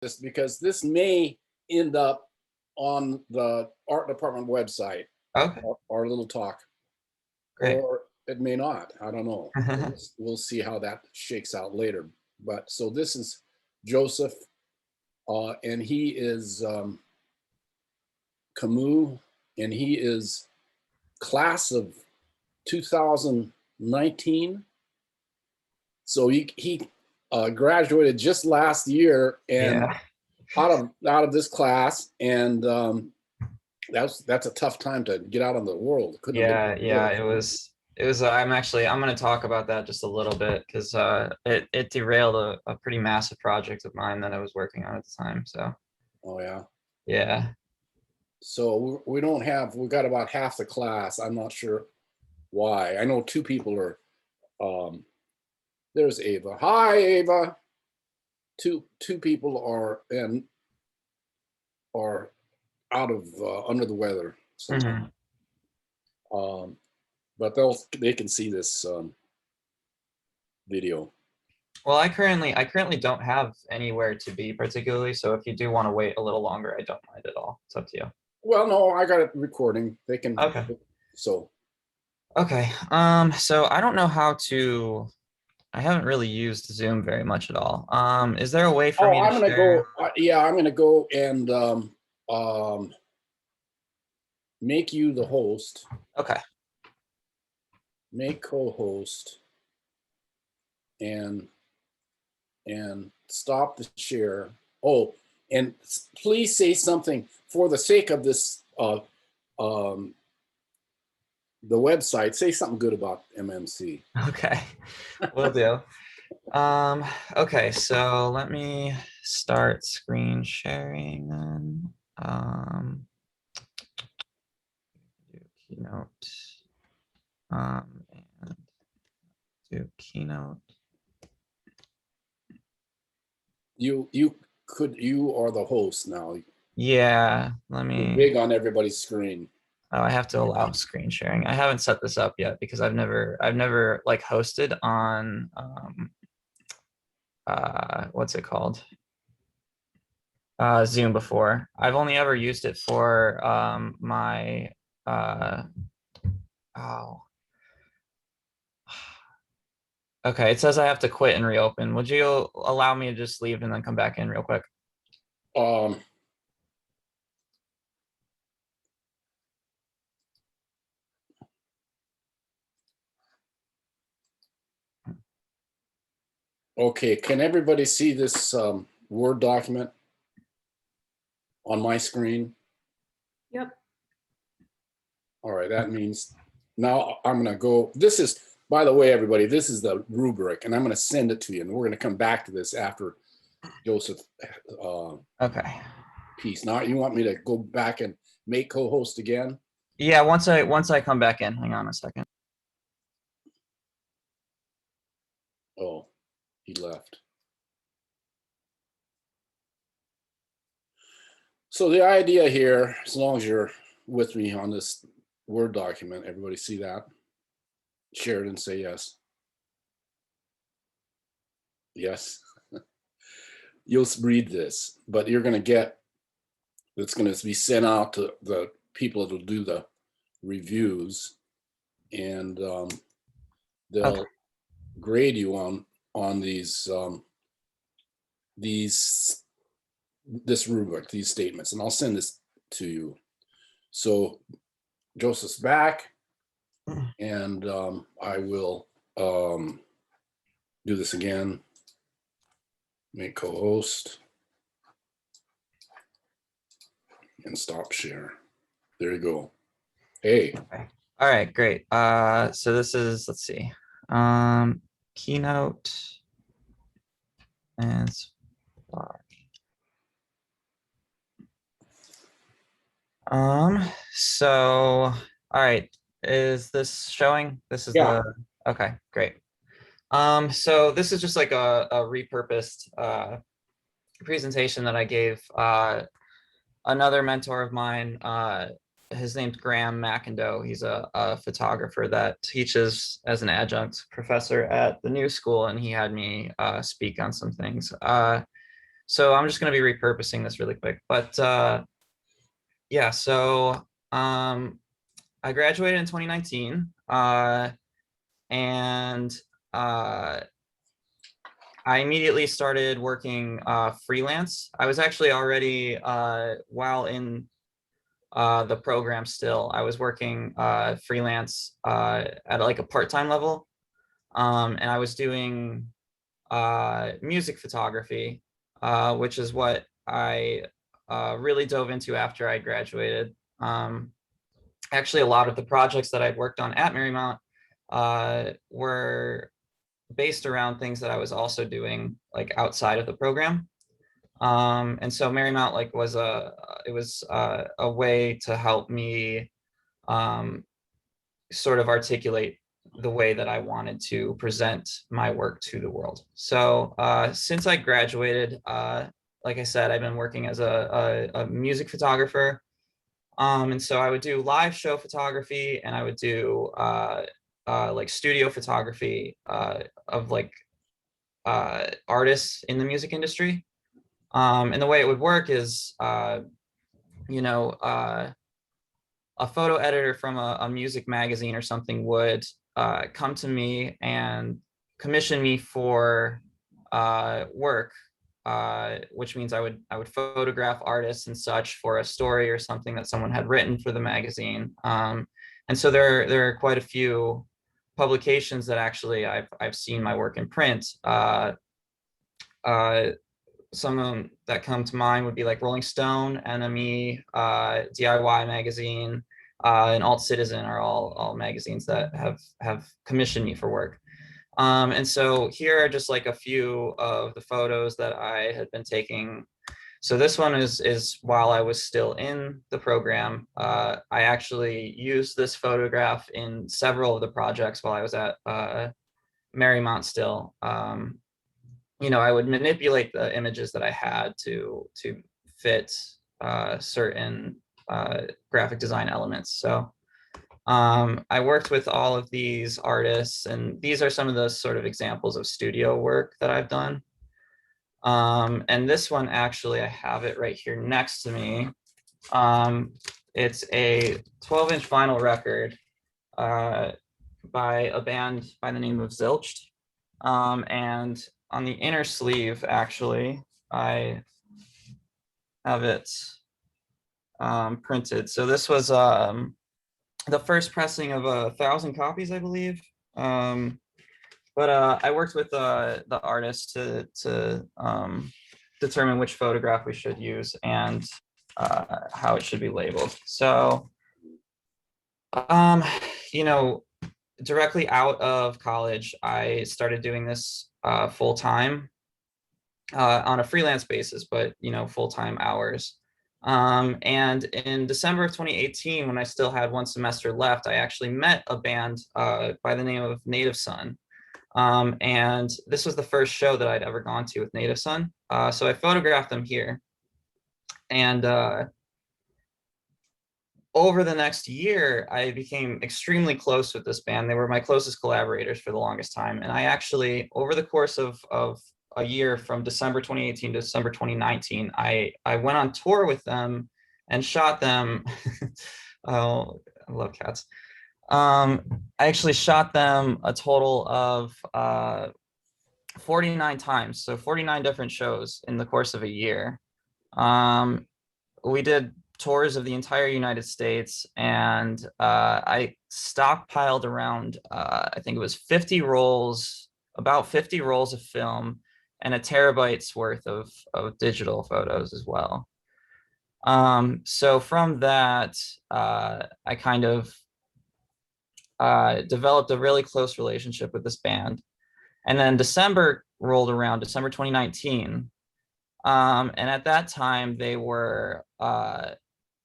this because this may end up on the art department website, Okay, our little talk, great. or it may not. I don't know. We'll see how that shakes out later. But so this is Joseph, and he is Camus, and he is class of 2019. So he graduated just last year and Yeah. out of this class, and that's a tough time to get out in the world. It couldn't have been Yeah, it was I'm going to talk about that just a little bit because it derailed a pretty massive project of mine that I was working on at the time. So Oh yeah. yeah. So we don't have, we got about half the class. I'm not sure why. I know two people are, there's Ava. Hi, Ava. Two people are out of under the weather. So, Mhm. but they can see this video. Well, I currently don't have anywhere to be particularly, so if you do want to wait a little longer, I don't mind at all. It's up to you. Well, no, I got it recording. They can, Okay. so. Okay. So I don't know how to. I haven't really used Zoom very much at all. Is there a way for Oh, me to I'm gonna share? go, yeah, I'm gonna go and um, make you the host, Okay. make co-host, and stop the share. Oh, and please say something for the sake of this, um, the website. Say something good about MMC. Okay. Will do. Um, okay, so let me start screen sharing then. Do Keynote. And do Keynote. You are the host now. Yeah, let You're me. big on everybody's screen. Oh, I have to allow screen sharing. I haven't set this up yet because I've never like hosted on what's it called? Zoom before. I've only ever used it for my oh. Okay, it says I have to quit and reopen. Would you allow me to just leave and then come back in real quick? Um, okay, can everybody see this Word document on my screen? Yep. All right, that means now I'm going to go. This is, by the way, everybody, this is the rubric, and I'm going to send it to you. And we're going to come back to this after Joseph Okay. piece. Now, you want me to go back and make co-host again? Yeah, once I come back in, hang on a second. Oh, he left. So the idea here, as long as you're with me on this Word document, everybody see that? Share it and say yes. Yes. You'll read this, but you're going to get, it's going to be sent out to the people that'll do the reviews, and they'll Okay. grade you on these this rubric, these statements, and I'll send this to you. So Joseph's back, and I will do this again. Make co-host and stop share. There you go. Hey. Okay. All right, great. So this is, let's see. Keynote and Spark. So all right, is this showing? This is Yeah. okay, great. So this is just like a repurposed presentation that I gave another mentor of mine. His name's Graham McIndoe. He's a photographer that teaches as an adjunct professor at the New School, and he had me speak on some things. So I'm just going to be repurposing this really quick. But yeah, so I graduated in 2019, and uh, I immediately started working freelance. I was actually already, while in the program still, I was working freelance at like a part-time level. And I was doing music photography, which is what I really dove into after I graduated. Actually, a lot of the projects that I'd worked on at Marymount were based around things that I was also doing like outside of the program. And so Marymount like was a way to help me sort of articulate the way that I wanted to present my work to the world. So since I graduated, like I said, I've been working as a music photographer. And so I would do live show photography, and I would do like studio photography of like artists in the music industry. And the way it would work is, you know, a photo editor from a music magazine or something would come to me and commission me for work, which means I would photograph artists and such for a story or something that someone had written for the magazine. And so there are quite a few publications that actually I've seen my work in print. Some of them that come to mind would be like Rolling Stone, NME, DIY Magazine, and Alt Citizen are all magazines that have commissioned me for work. And so here are just like a few of the photos that I had been taking. So this one is while I was still in the program. I actually used this photograph in several of the projects while I was at Marymount still. You know, I would manipulate the images that I had to fit certain graphic design elements. So I worked with all of these artists, and these are some of the sort of examples of studio work that I've done. And this one, actually, I have it right here next to me. It's a 12-inch vinyl record by a band by the name of Zilched. And on the inner sleeve, actually, I have it printed. So this was the first pressing of 1,000 copies, I believe. But I worked with the artist to determine which photograph we should use and how it should be labeled. So, you know, directly out of college, I started doing this full time on a freelance basis, but you know, full time hours. And in December of 2018, when I still had one semester left, I actually met a band by the name of Native Son. And this was the first show that I'd ever gone to with Native Son. So I photographed them here. And over the next year, I became extremely close with this band. They were my closest collaborators for the longest time. And I actually, over the course of a year from December 2018 to December 2019, I went on tour with them and shot them. Oh, I love cats. I actually shot them a total of 49 times. So 49 different shows in the course of a year. We did tours of the entire United States, and I stockpiled around, I think it was 50 rolls, about 50 rolls of film and a terabyte's worth of digital photos as well. So from that, I kind of developed a really close relationship with this band. And then December rolled around, December 2019. And at that time, they were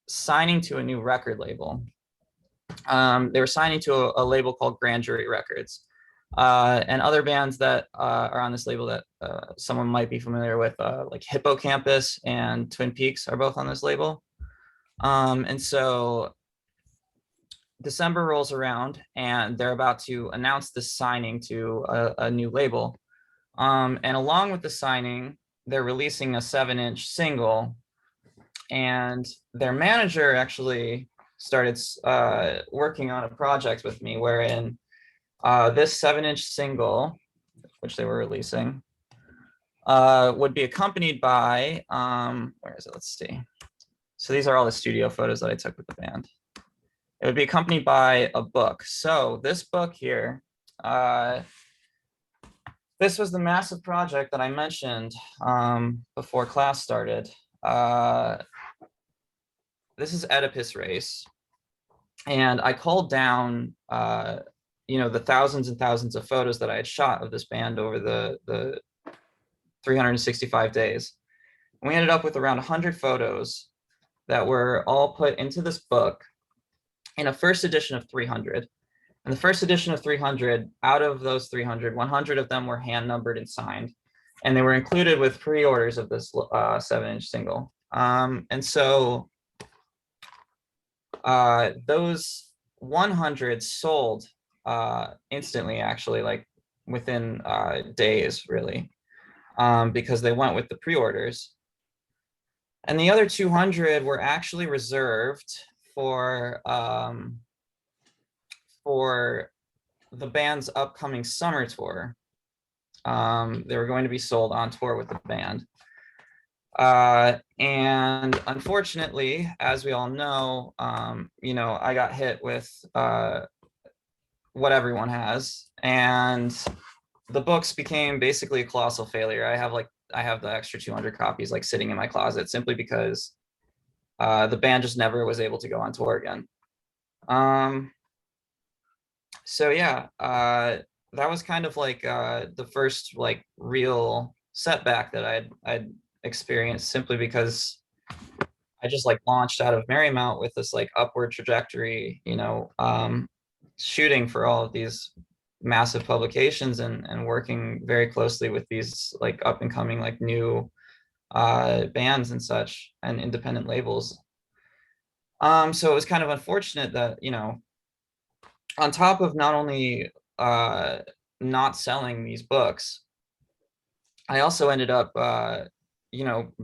signing to a new record label. They were signing to a label called Grand Jury Records. And other bands that are on this label that someone might be familiar with, like Hippocampus and Twin Peaks are both on this label. And so December rolls around and they're about to announce the signing to a new label. And along with the signing, they're releasing a 7-inch single, and their manager actually started working on a project with me wherein this 7-inch single, which they were releasing, would be accompanied by, where is it? Let's see. So these are all the studio photos that I took with the band. It would be accompanied by a book. So this book here, this was the massive project that I mentioned before class started. This is Oedipus Race. And I called down, the thousands and thousands of photos that I had shot of this band over the 365 days. And we ended up with around 100 photos that were all put into this book in a first edition of 300. And the first edition of 300, out of those 300, 100 of them were hand numbered and signed. And they were included with pre-orders of this 7-inch single. And so those 100 sold instantly, actually, like within days, really, because they went with the pre-orders. And the other 200 were actually reserved for the band's upcoming summer tour. They were going to be sold on tour with the band. And unfortunately, as we all know, I got hit with what everyone has, and the books became basically a colossal failure. I have the extra 200 copies like sitting in my closet simply because the band just never was able to go on tour again. So yeah, that was kind of like the first like real setback that I'd experienced, simply because I just like launched out of Marymount with this like upward trajectory, shooting for all of these massive publications and working very closely with these like up and coming like new bands and such, and independent labels. So it was kind of unfortunate that, on top of not only not selling these books, I also ended up,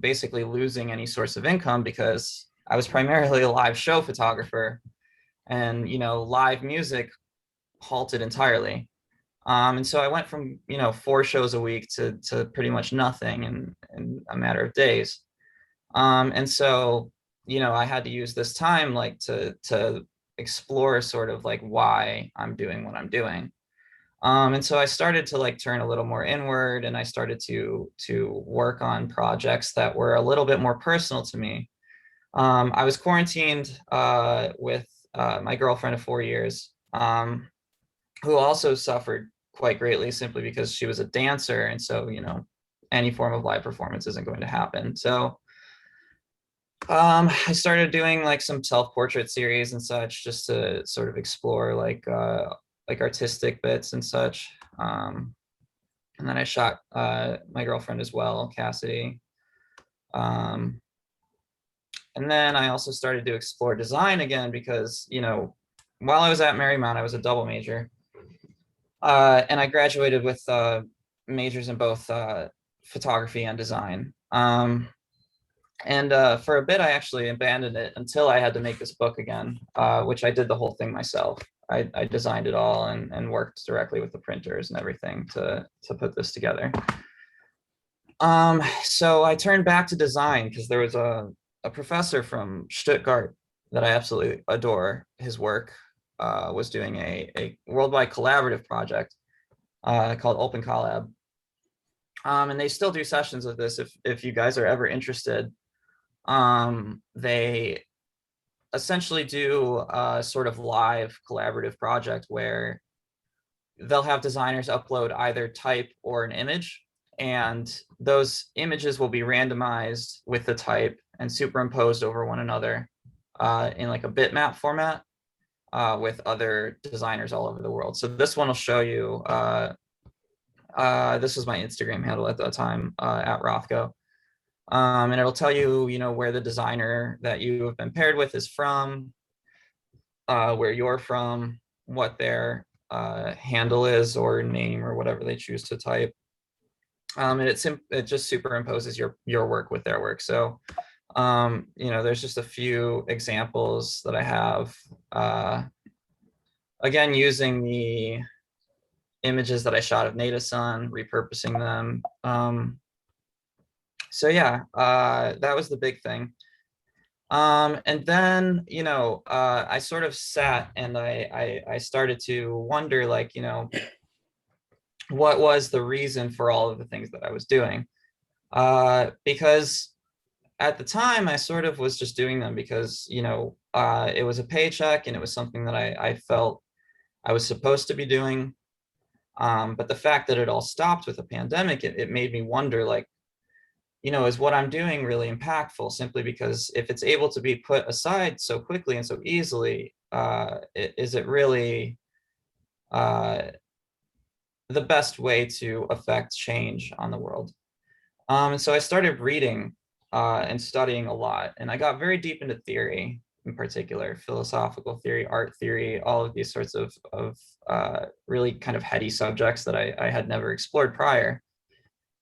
basically losing any source of income, because I was primarily a live show photographer, and, live music halted entirely. And so I went from, 4 shows a week to pretty much nothing in a matter of days. And so, I had to use this time like to explore sort of like why I'm doing what I'm doing. And so I started to like turn a little more inward, and I started to work on projects that were a little bit more personal to me. I was quarantined with my girlfriend of 4 years, who also suffered quite greatly simply because she was a dancer. And so, any form of live performance isn't going to happen. So I started doing like some self-portrait series and such, just to sort of explore like artistic bits and such. And then I shot my girlfriend as well, Cassidy. And then I also started to explore design again, because, while I was at Marymount, I was a double major. And I graduated with majors in both photography and design. And for a bit, I actually abandoned it until I had to make this book again, which I did the whole thing myself. I designed it all and worked directly with the printers and everything to put this together. So I turned back to design because there was a professor from Stuttgart that I absolutely adore. His work was doing a worldwide collaborative project called Open Collab. And they still do sessions of this if you guys are ever interested. They essentially do a sort of live collaborative project where they'll have designers upload either type or an image, and those images will be randomized with the type and superimposed over one another in like a bitmap format with other designers all over the world. So this one will show you, this was my Instagram handle at the time, at Rothko. And it'll tell you, where the designer that you have been paired with is from, where you're from, what their handle is or name or whatever they choose to type. And it just superimposes your work with their work. So there's just a few examples that I have. Again, using the images that I shot of native sun, repurposing them. So yeah, that was the big thing. And then, I sort of sat and I started to wonder, like, what was the reason for all of the things that I was doing? Because at the time I sort of was just doing them because, it was a paycheck and it was something that I felt I was supposed to be doing. But the fact that it all stopped with the pandemic, it made me wonder, like, is what I'm doing really impactful? Simply because if it's able to be put aside so quickly and so easily, is it really uh, the best way to affect change on the world? And so I started reading and studying a lot, and I got very deep into theory, in particular, philosophical theory, art theory, all of these sorts of really kind of heady subjects that I had never explored prior.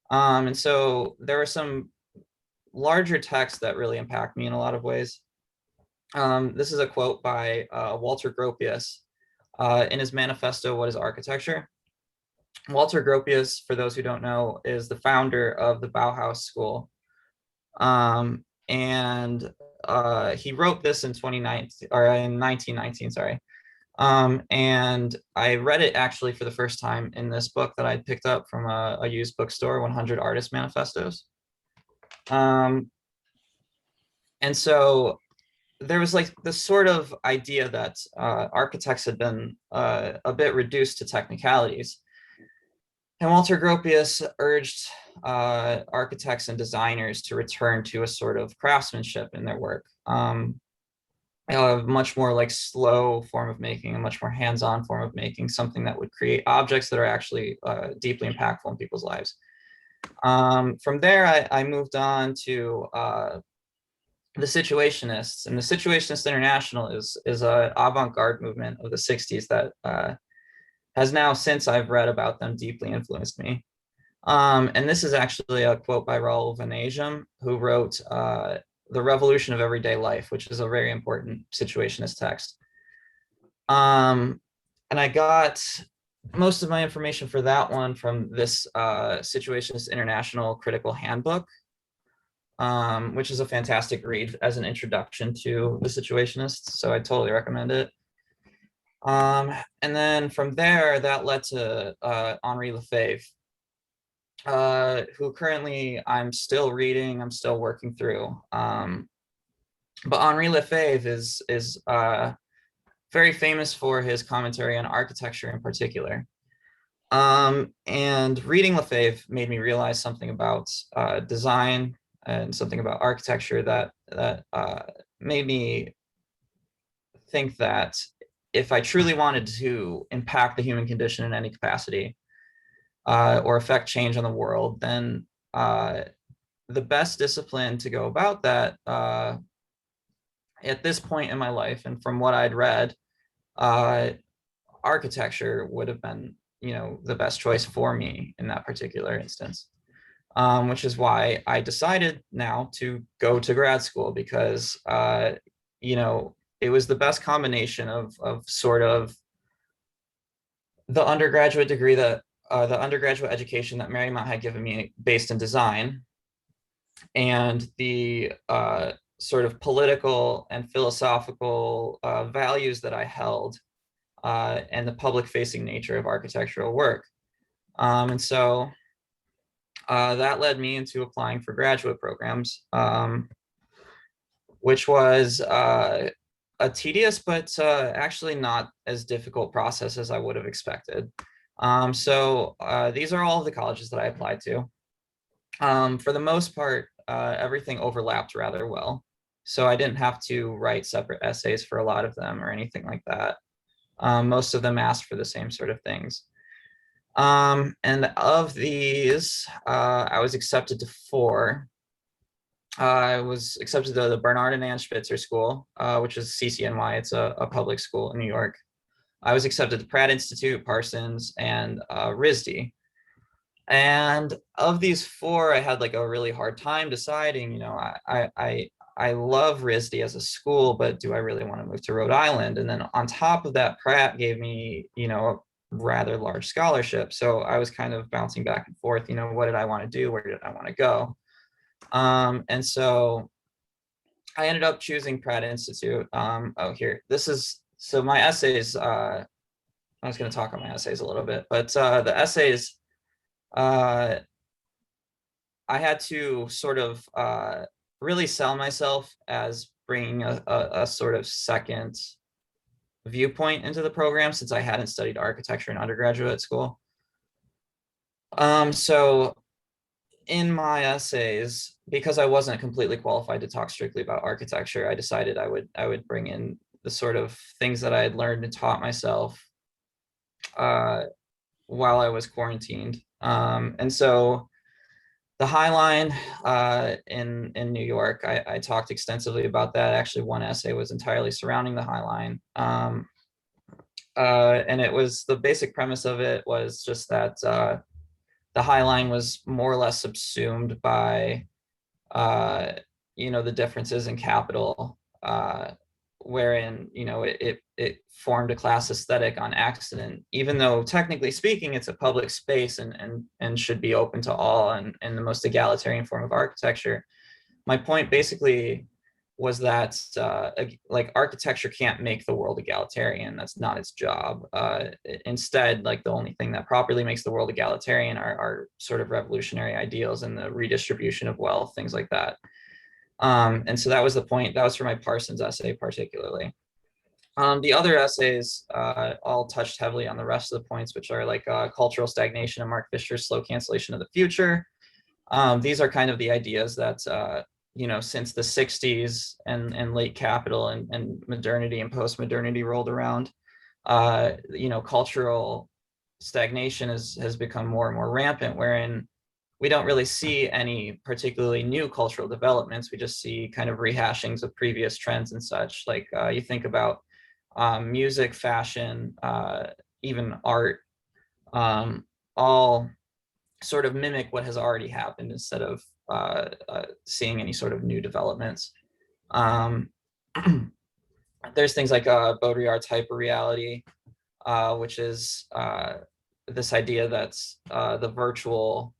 And so there were some larger texts that really impact me in a lot of ways. This is a quote by Walter Gropius in his manifesto, What is Architecture? Walter Gropius, for those who don't know, is the founder of the Bauhaus School. And he wrote this in 2019, or in 1919, sorry. And I read it actually for the first time in this book that I picked up from a used bookstore, 100 Artist Manifestos. And so there was like this sort of idea that architects had been a bit reduced to technicalities. And Walter Gropius urged architects and designers to return to a sort of craftsmanship in their work. A much more like slow form of making, a much more hands-on form of making, something that would create objects that are actually deeply impactful in people's lives. From there, I moved on to the Situationists, and the Situationist International is an avant-garde movement of the 60s that has now, since I've read about them, deeply influenced me. And this is actually a quote by Raoul Vaneigem, who wrote The Revolution of Everyday Life, which is a very important Situationist text. And I got most of my information for that one from this Situationist International Critical Handbook, which is a fantastic read as an introduction to the Situationists. So I totally recommend it. And then from there, that led to Henri Lefebvre, who currently I'm still reading, I'm still working through. But Henri Lefebvre is very famous for his commentary on architecture in particular. And reading Lefebvre made me realize something about design and something about architecture that made me think that if I truly wanted to impact the human condition in any capacity or affect change on the world, then the best discipline to go about that at this point in my life, and from what I'd read, architecture would have been, the best choice for me in that particular instance. Which is why I decided now to go to grad school, because it was the best combination of sort of the undergraduate degree that the undergraduate education that Marymount had given me based in design, and the sort of political and philosophical values that I held, and the public facing nature of architectural work. And so that led me into applying for graduate programs, which was a tedious but actually not as difficult process as I would have expected. So these are all of the colleges that I applied to. For the most part, everything overlapped rather well. So I didn't have to write separate essays for a lot of them or anything like that. Most of them asked for the same sort of things. And of these, I was accepted to 4. I was accepted to the Bernard and Ann Spitzer School, which is CCNY. It's a public school in New York. I was accepted to Pratt Institute, Parsons, and RISD. And of these four, I had like a really hard time deciding, you know, I love RISD as a school, but do I really want to move to Rhode Island? And then on top of that, Pratt gave me, you know, a rather large scholarship. So I was kind of bouncing back and forth, you know, what did I want to do? Where did I want to go? And so I ended up choosing Pratt Institute. Oh, here, this is, so my essays, I was going to talk on my essays a little bit, but the essays, uh, I had to sort of really sell myself as bringing a sort of second viewpoint into the program since I hadn't studied architecture in undergraduate school. So in my essays, because I wasn't completely qualified to talk strictly about architecture, I decided I would bring in the sort of things that I had learned and taught myself while I was quarantined. And so the High Line in New York, I talked extensively about that. Actually, one essay was entirely surrounding the High Line. And it was, the basic premise of it was just that the High Line was more or less subsumed by, you know, the differences in capital, wherein, you know, it formed a class aesthetic on accident, even though technically speaking, it's a public space and should be open to all and the most egalitarian form of architecture. My point basically was that like architecture can't make the world egalitarian. That's not its job. Instead, like the only thing that properly makes the world egalitarian are sort of revolutionary ideals and the redistribution of wealth, things like that. And so that was the point. That was for my Parsons essay particularly. The other essays all touched heavily on the rest of the points, which are like cultural stagnation and Mark Fisher's slow cancellation of the future. These are kind of the ideas that, you know, since the 60s and late capital and modernity and post-modernity rolled around, you know, cultural stagnation has become more and more rampant, wherein we don't really see any particularly new cultural developments. We just see kind of rehashings of previous trends and such. Like you think about music, fashion, even art, all sort of mimic what has already happened instead of seeing any sort of new developments. Um, there's things like Baudrillard's hyperreality, which is this idea that the virtual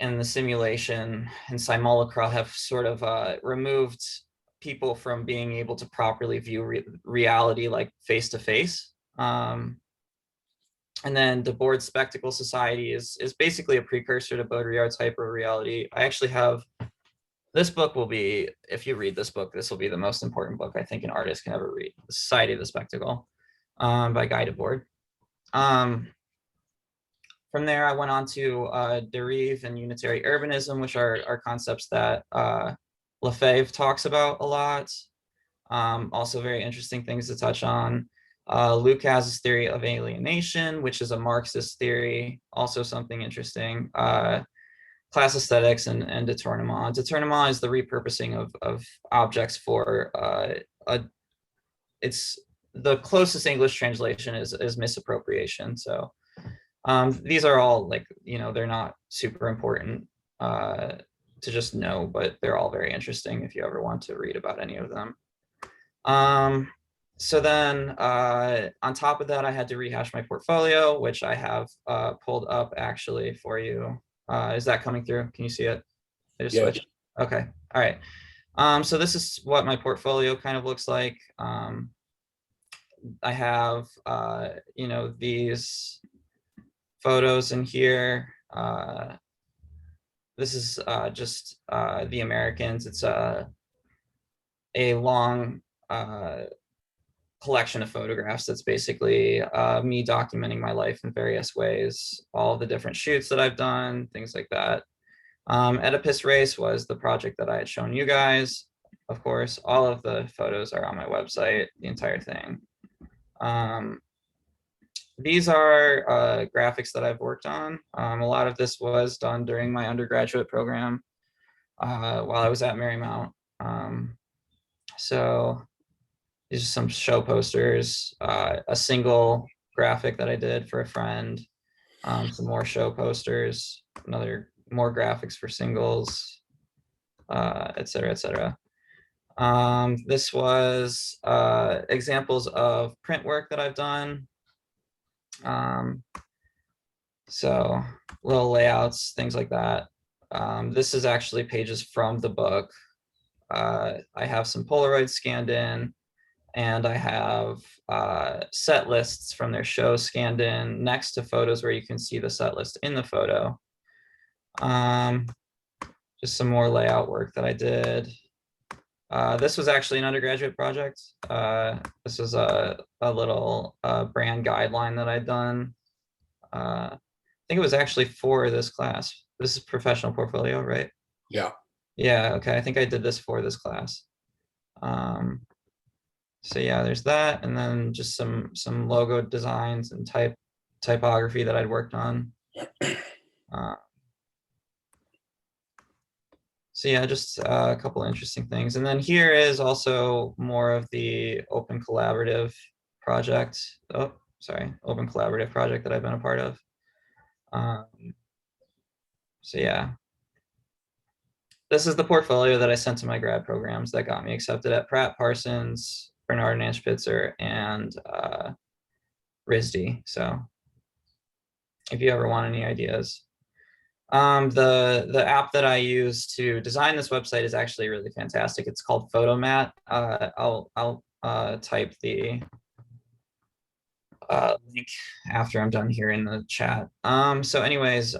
and the simulation and simulacra have sort of removed people from being able to properly view reality like face to face. And then the Board Spectacle Society is basically a precursor to Baudrillard's hyperreality. I actually have, this book will be, if you read this book, this will be the most important book I think an artist can ever read, The Society of the Spectacle, by Guy Debord. From there, I went on to derive and unitary urbanism, which are concepts that Lefebvre talks about a lot. Also very interesting things to touch on. Lucas's theory of alienation, which is a Marxist theory, also something interesting. Class aesthetics and détournement. Détournement is the repurposing of objects for it's the closest English translation is misappropriation. So these are all like, you know, they're not super important to just know, but they're all very interesting if you ever want to read about any of them. So then on top of that, I had to rehash my portfolio, which I have pulled up actually for you. Is that coming through? Can you see it? I just switched. Okay. All right. So this is what my portfolio kind of looks like. I have, you know, these photos in here. This is just the Americans. It's a long collection of photographs that's basically me documenting my life in various ways, all the different shoots that I've done, things like that. Oedipus Race was the project that I had shown you guys. Of course, all of the photos are on my website, the entire thing. These are graphics that I've worked on. A lot of this was done during my undergraduate program while I was at Marymount. So these are some show posters, a single graphic that I did for a friend. some more show posters, more graphics for singles, et cetera, et cetera. This was examples of print work that I've done. So little layouts, things like that. This is actually pages from the book. I have some Polaroids scanned in, and I have set lists from their show scanned in next to photos where you can see the set list in the photo. Just some more layout work that I did. This was actually an undergraduate project. This was a little brand guideline that I'd done. I think it was actually for this class. This is professional portfolio, right? Yeah. Yeah, okay, I think I did this for this class. So yeah, there's that, and then just some logo designs and typography that I'd worked on. So yeah, just a couple of interesting things. And then here is also more of the open collaborative project. Oh, sorry, open collaborative project that I've been a part of. So yeah, this is the portfolio that I sent to my grad programs that got me accepted at Pratt, Parsons, Bernard and Spitzer, and RISD. So if you ever want any ideas. The app that I use to design this website is actually really fantastic. It's called Photomat. I'll type the link after I'm done here in the chat. So anyways,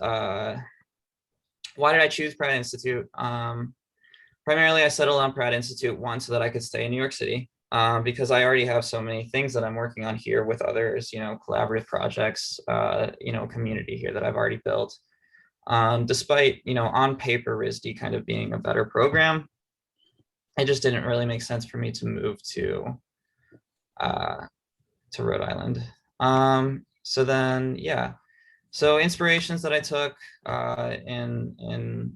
why did I choose Pratt Institute? Primarily, I settled on Pratt Institute, one, so that I could stay in New York City, because I already have so many things that I'm working on here with others, collaborative projects, community here that I've already built. Despite, on paper, RISD kind of being a better program, it just didn't really make sense for me to move to Rhode Island. So then, yeah. So inspirations that I took in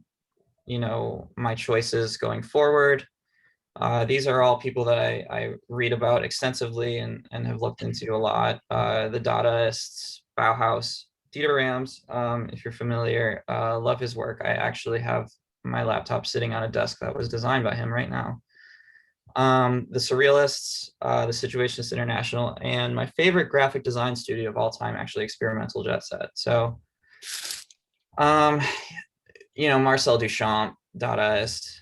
my choices going forward. These are all people that I read about extensively and have looked into a lot. The Dadaists, Bauhaus, Dieter Rams, if you're familiar, love his work. I actually have my laptop sitting on a desk that was designed by him right now. The Surrealists, the Situationists International, and my favorite graphic design studio of all time, actually, Experimental Jet Set. So, Marcel Duchamp, Dadaist.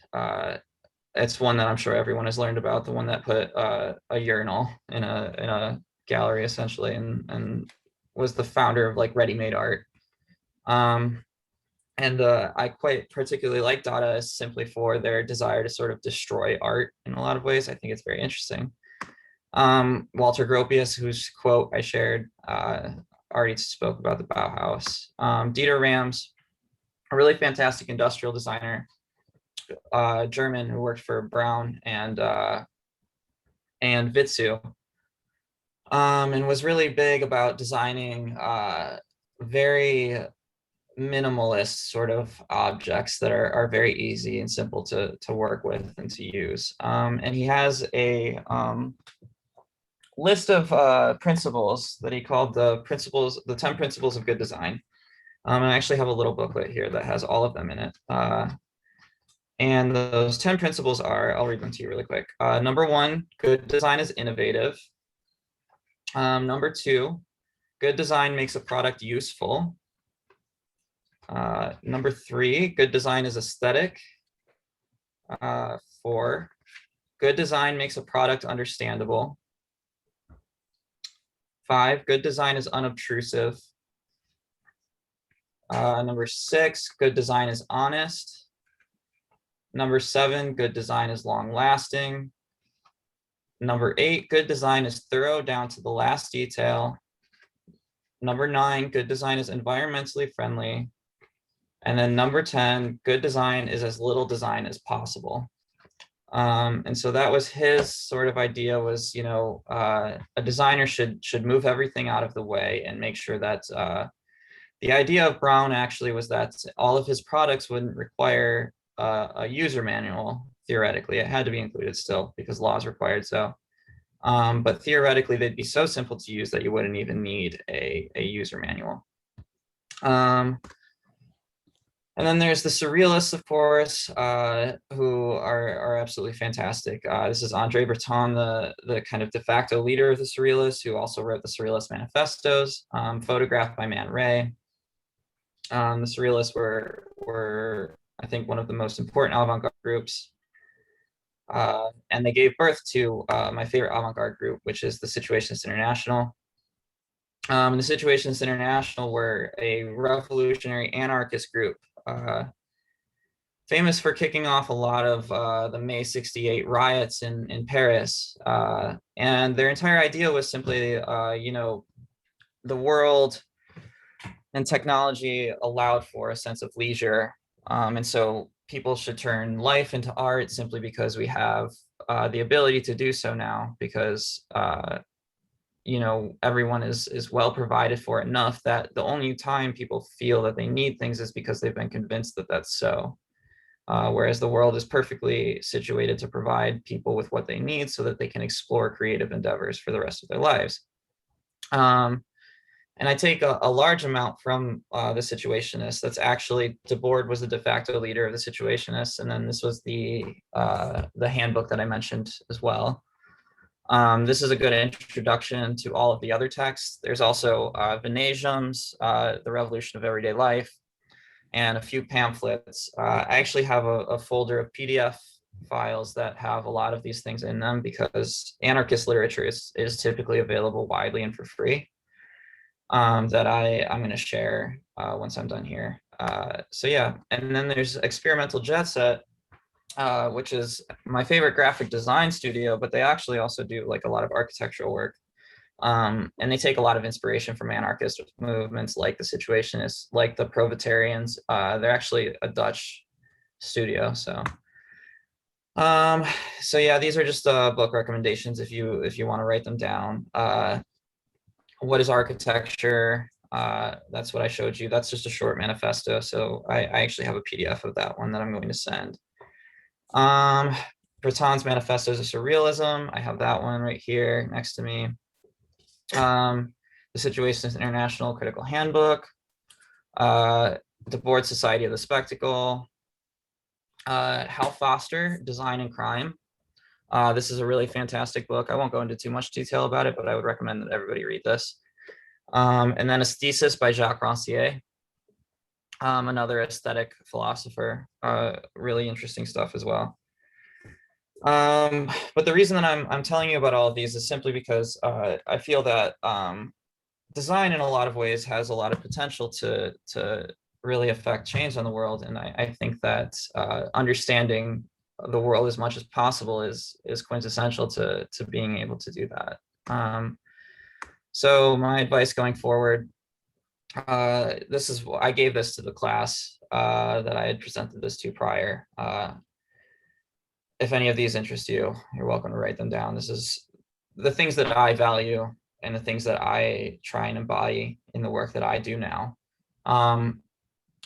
It's one that I'm sure everyone has learned about, the one that put a urinal in a gallery, essentially, and was the founder of like ready-made art. I quite particularly like Dadaists simply for their desire to sort of destroy art in a lot of ways. I think it's very interesting. Walter Gropius, whose quote I shared, already spoke about the Bauhaus. Dieter Rams, a really fantastic industrial designer, German, who worked for Braun and Vitzu, and was really big about designing very minimalist sort of objects that are very easy and simple to work with and to use. And he has a list of principles that he called the 10 principles of good design. And I actually have a little booklet here that has all of them in it. And those 10 principles are, I'll read them to you really quick. Number 1, good design is innovative. Number 2, good design makes a product useful. Number 3, good design is aesthetic. 4, good design makes a product understandable. 5, good design is unobtrusive. Number 6, good design is honest. Number 7, good design is long lasting. Number 8, good design is thorough down to the last detail. Number 9, good design is environmentally friendly. And then number 10, good design is as little design as possible. And so that was his sort of idea was, a designer should move everything out of the way and make sure that the idea of Braun actually was that all of his products wouldn't require a user manual. Theoretically, it had to be included still because laws required so. But theoretically, they'd be so simple to use that you wouldn't even need a user manual. Um, and then there's the surrealists, of course, who are absolutely fantastic. This is Andre Breton, the kind of de facto leader of the surrealists, who also wrote the Surrealist Manifestos, photographed by Man Ray. The surrealists were, I think, one of the most important avant-garde groups. And they gave birth to my favorite avant-garde group, which is the Situationists International. The Situationists International were a revolutionary anarchist group, famous for kicking off a lot of the May '68 riots in Paris. And their entire idea was simply, the world and technology allowed for a sense of leisure. And so people should turn life into art simply because we have the ability to do so now, because everyone is well provided for enough that the only time people feel that they need things is because they've been convinced that that's so. Whereas the world is perfectly situated to provide people with what they need so that they can explore creative endeavors for the rest of their lives. And I take a large amount from the Situationists. That's actually, Debord was the de facto leader of the Situationists, and then this was the handbook that I mentioned as well. This is a good introduction to all of the other texts. There's also Venetium's The Revolution of Everyday Life, and a few pamphlets. I actually have a folder of PDF files that have a lot of these things in them, because anarchist literature is typically available widely and for free, that I'm going to share once I'm done here. So yeah, and then there's Experimental Jet Set, which is my favorite graphic design studio, but they actually also do like a lot of architectural work. And they take a lot of inspiration from anarchist movements like the Situationists, like the Proletarians. They're actually a Dutch studio. So yeah, these are just book recommendations if you want to write them down. What is architecture? That's what I showed you. That's just a short manifesto. So I actually have a PDF of that one that I'm going to send. Breton's Manifestos of Surrealism. I have that one right here next to me. The Situationist International Critical Handbook. Debord Society of the Spectacle. Hal Foster, Design and Crime. This is a really fantastic book. I won't go into too much detail about it, but I would recommend that everybody read this. And then Aesthesis by Jacques Rancière, another aesthetic philosopher. Really interesting stuff as well. But the reason that I'm telling you about all of these is simply because I feel that design in a lot of ways has a lot of potential to really affect change on the world. And I think that understanding the world as much as possible is quintessential to being able to do that. So my advice going forward, I gave this to the class that I had presented this to prior. If any of these interest you, you're welcome to write them down. This is the things that I value and the things that I try and embody in the work that I do now,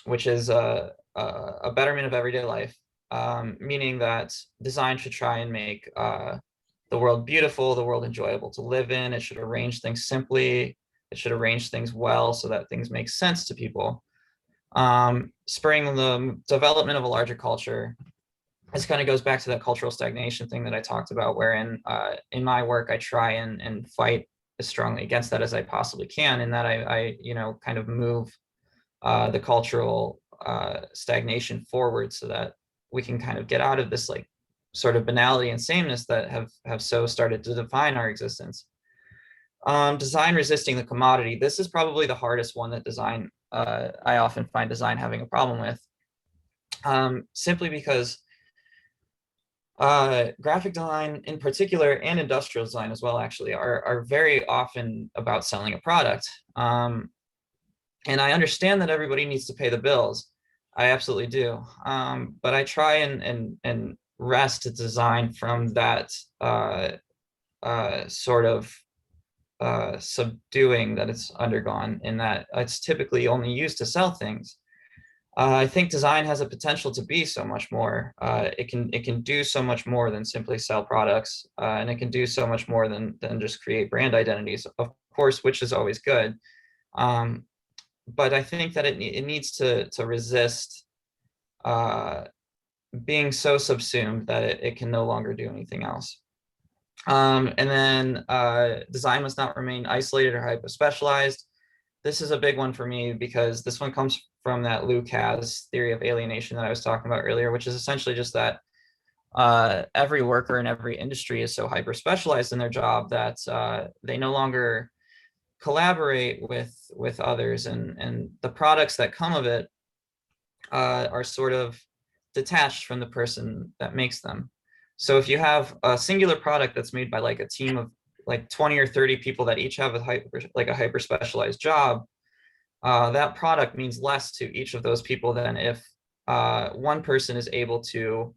which is a betterment of everyday life, meaning that design should try and make the world beautiful, the world enjoyable to live in. It should arrange things simply. It should arrange things well so that things make sense to people. Spurring the development of a larger culture. This kind of goes back to that cultural stagnation thing that I talked about, wherein in my work, I try and fight as strongly against that as I possibly can, in that I kind of move the cultural stagnation forward so that we can kind of get out of this like sort of banality and sameness that have so started to define our existence. Design resisting the commodity. This is probably the hardest one that design, I often find design having a problem with, simply because graphic design in particular, and industrial design as well, actually, are very often about selling a product. And I understand that everybody needs to pay the bills. I absolutely do. But I try and wrest design from that sort of subduing that it's undergone, in that it's typically only used to sell things. I think design has a potential to be so much more. It can do so much more than simply sell products, and it can do so much more than just create brand identities, of course, which is always good. but I think that it needs to resist being so subsumed that it can no longer do anything else. And then design must not remain isolated or hyper-specialized. This is a big one for me because this one comes from that Lou Kass theory of alienation that I was talking about earlier, which is essentially just that every worker in every industry is so hyper-specialized in their job that they no longer collaborate with others, and the products that come of it are sort of detached from the person that makes them. So if you have a singular product that's made by like a team of like 20 or 30 people that each have a hyper specialized job, that product means less to each of those people than if one person is able to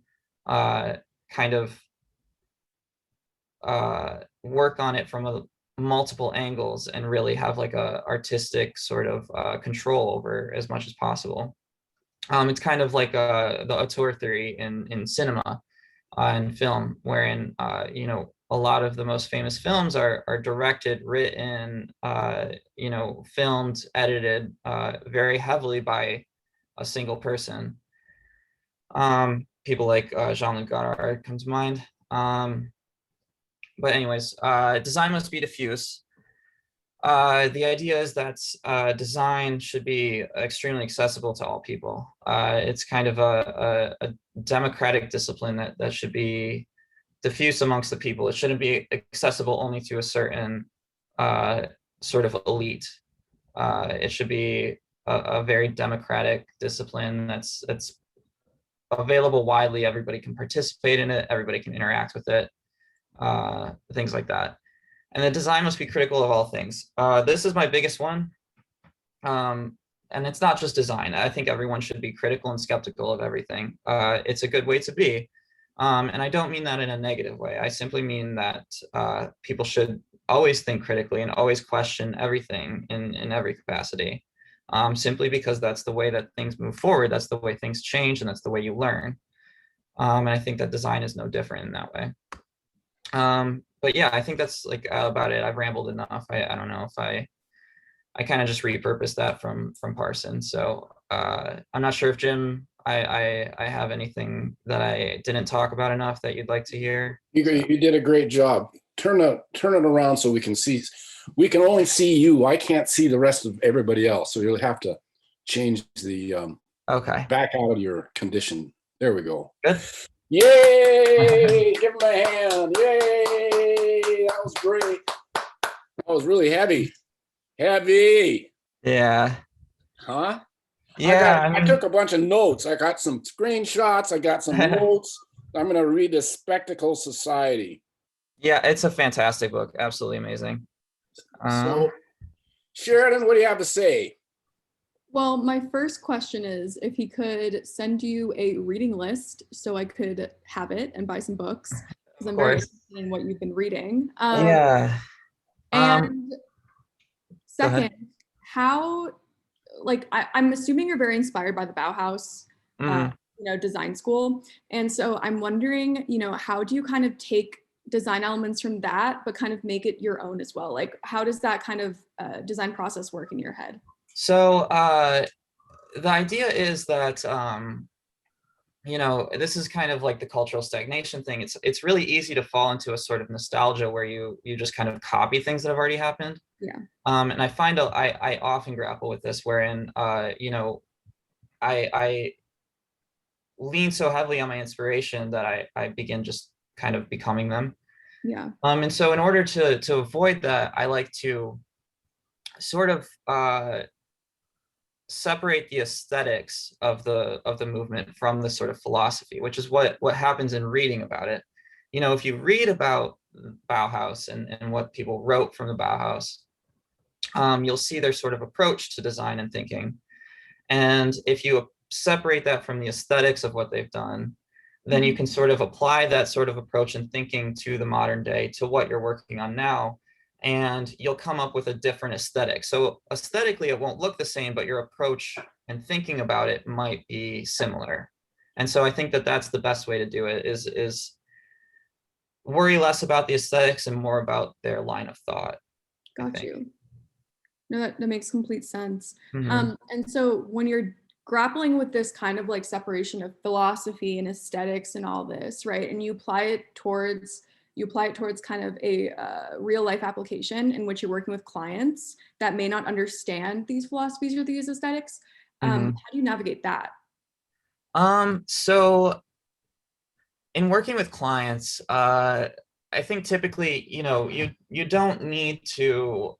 kind of work on it from multiple angles and really have like a artistic sort of control over as much as possible. It's kind of like the auteur theory in cinema and film, wherein you know, a lot of the most famous films are directed, written, you know, filmed, edited very heavily by a single person. People like Jean-Luc Godard come to mind. But anyways, design must be diffuse. The idea is that design should be extremely accessible to all people. It's kind of a democratic discipline that should be diffuse amongst the people. It shouldn't be accessible only to a certain sort of elite. It should be a very democratic discipline that's available widely. Everybody can participate in it. Everybody can interact with it. Things like that. And the design must be critical of all things. This is my biggest one. And it's not just design. I think everyone should be critical and skeptical of everything. It's a good way to be. And I don't mean that in a negative way. I simply mean that people should always think critically and always question everything in every capacity. Simply because that's the way that things move forward. That's the way things change, and that's the way you learn. And I think that design is no different in that way. But yeah, I think that's like about it. I've rambled enough. I don't know if I kind of just repurposed that from Parson. So I'm not sure if Jim, I have anything that I didn't talk about enough that you'd like to hear. You did a great job. Turn it around so we can see. We can only see you. I can't see the rest of everybody else. So you'll have to change the Okay. back out of your condition. There we go. Good. Yay! Give him a hand. Yay! That was great. That was really heavy. Heavy. Yeah. Huh? Yeah. I took a bunch of notes. I got some screenshots. I got some notes. I'm going to read the Spectacle Society. Yeah, it's a fantastic book. Absolutely amazing. So, Sheridan, what do you have to say? Well, my first question is if he could send you a reading list so I could have it and buy some books, because I'm very interested in what you've been reading. Yeah. And second, how, like, I'm assuming you're very inspired by the Bauhaus, you know, design school. And so I'm wondering, you know, how do you kind of take design elements from that, but kind of make it your own as well? Like, how does that kind of design process work in your head? So the idea is that, you know, this is kind of like the cultural stagnation thing. It's really easy to fall into a sort of nostalgia where you just kind of copy things that have already happened. Yeah. And I find I often grapple with this, wherein, you know, I lean so heavily on my inspiration that I begin just kind of becoming them. Yeah. And so in order to avoid that, I like to sort of separate the aesthetics of the movement from the sort of philosophy, which is what happens in reading about it. You know, if you read about Bauhaus and what people wrote from the Bauhaus, you'll see their sort of approach to design and thinking. And if you separate that from the aesthetics of what they've done, then you can sort of apply that sort of approach and thinking to the modern day, to what you're working on now, and you'll come up with a different aesthetic. So aesthetically, it won't look the same, but your approach and thinking about it might be similar. And so I think that that's the best way to do it, is worry less about the aesthetics and more about their line of thought. Got you. No, that makes complete sense. Mhm. And so when you're grappling with this kind of like separation of philosophy and aesthetics and all this, right? And you apply it towards kind of a real life application in which you're working with clients that may not understand these philosophies or these aesthetics. How Mhm. do you navigate that? So in working with clients, I think typically, you don't need to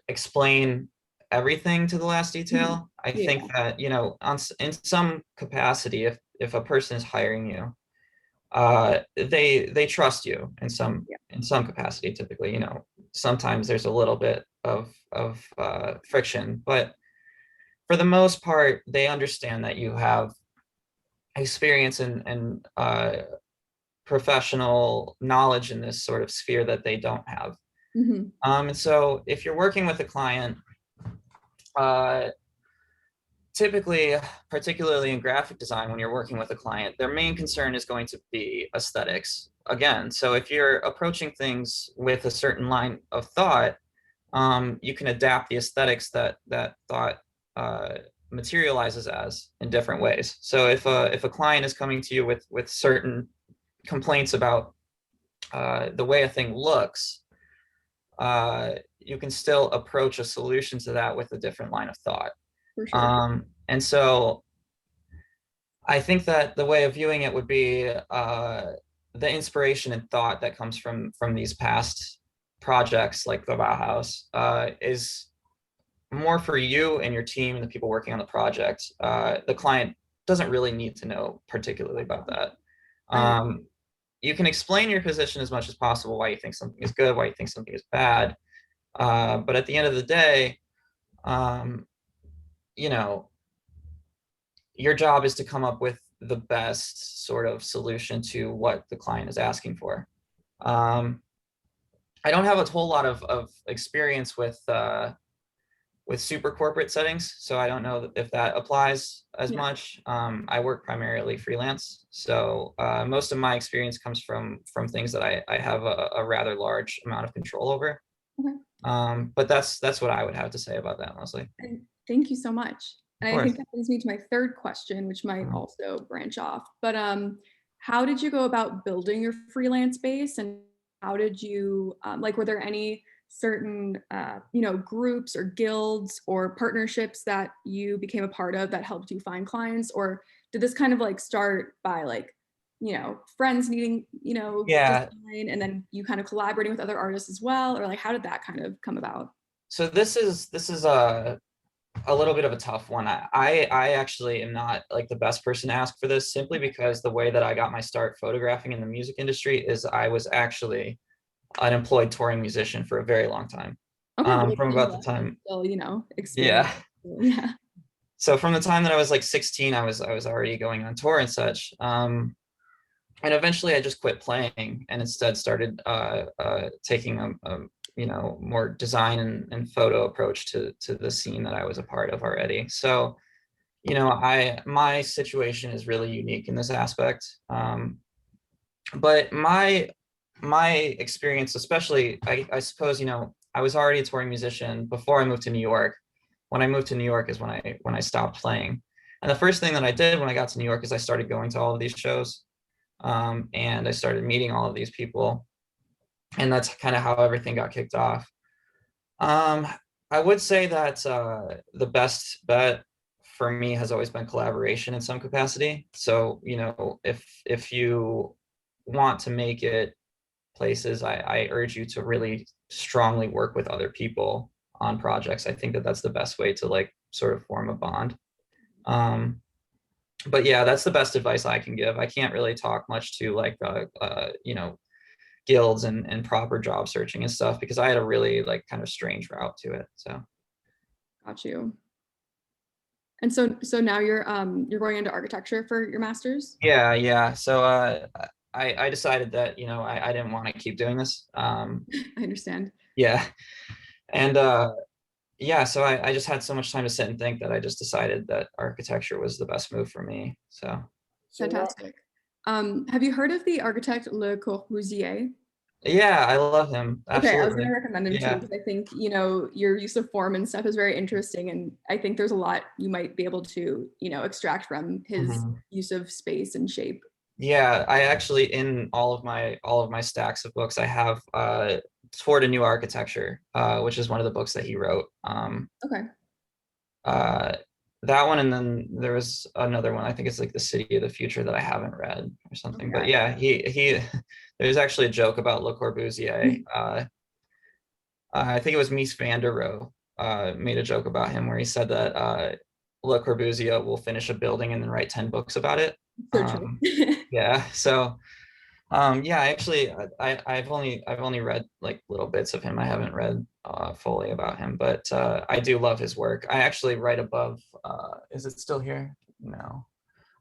explain everything to the last Mhm. detail. I think Yeah, that, in some capacity, if a person is hiring you, they trust you yeah, in some capacity. Typically, sometimes there's a little bit of friction, but for the most part, they understand that you have experience and professional knowledge in this sort of sphere that they don't have. hmm, And so if you're working with a client, uh, typically, particularly in graphic design, when you're working with a client, their main concern is going to be aesthetics. Again, so if you're approaching things with a certain line of thought, you can adapt the aesthetics that thought uh, materializes as in different ways. So if a client is coming to you with certain complaints about the way a thing looks, you can still approach a solution to that with a different line of thought. for sure. And so I think that the way of viewing it would be the inspiration and thought that comes from these past projects like the Bauhaus is more for you and your team and the people working on the project. The client doesn't really need to know particularly about that. I Um, you can explain your position as much as possible, why you think something is good, why you think something is bad. But at the end of the day, um, you know, your job is to come up with the best sort of solution to what the client is asking for. Um, I don't have a whole lot of experience with super corporate settings, so I don't know if that applies as yeah. much. I work primarily freelance, so most of my experience comes from things that I have a rather large amount of control over. Okay. But that's what I would have to say about that mostly. And thank you so much. Of And I course. think that brings me to my third question, which might Mhm. also branch off. But how did you go about building your freelance base, and how did you like? Were there any certain groups or guilds or partnerships that you became a part of that helped you find clients, or did this kind of like start by like friends needing Yeah. design, and then you kind of collaborating with other artists as well, or like how did that kind of come about? So this is a little bit of a tough one. I actually am not like the best person to ask for this, simply because the way that I got my start photographing in the music industry is I was actually an employed touring musician for a very long time. Okay, well, From about the nonetheless, time, still, experience. yeah. Yeah. So from the time that I was like 16, I was already going on tour and such. And eventually I just quit playing and instead started taking a more design and photo approach to the scene that I was a part of already. So, my situation is really unique in this aspect. But my experience, especially, I suppose, I was already a touring musician before I moved to New York. When I moved to New York is when I stopped playing. And the first thing that I did when I got to New York is I started going to all of these shows, and I started meeting all of these people, and that's kind of how everything got kicked off. Um, I would say that the best bet for me has always been collaboration in some capacity. So, if you want to make it places, I urge you to really strongly work with other people on projects. I think that that's the best way to like sort of form a bond. Um, but yeah, that's the best advice I can give. I can't really talk much to like guilds and proper job searching and stuff, because I had a really like kind of strange route to it. So Got you. And so now you're going into architecture for your master's? yeah. So I decided that I didn't want to keep doing this. I understand. Yeah, and yeah, so I just had so much time to sit and think that I just decided that architecture was the best move for me. So So, Fantastic. Have you heard of the architect Le Corbusier? Yeah, I love him. Okay, I was Absolutely. gonna recommend him too Yeah. because I think, you know, your use of form and stuff is very interesting, and I think there's a lot you might be able to, you know, extract from his Mhm. use of space and shape. Yeah, I actually in all of my stacks of books, I have Toward a New Architecture, which is one of the books that he wrote. Okay. Uh, that one, and then there was another one. I think it's like The City of the Future that I haven't read or something. But Okay. yeah, he there's actually a joke about Le Corbusier. I think it was Mies van der Rohe made a joke about him where he said that Le Corbusier will finish a building and then write 10 books about it. So true. Yeah, so yeah, actually, I've only read like little bits of him. I haven't read fully about him, but I do love his work. I actually right above, is it still here? No,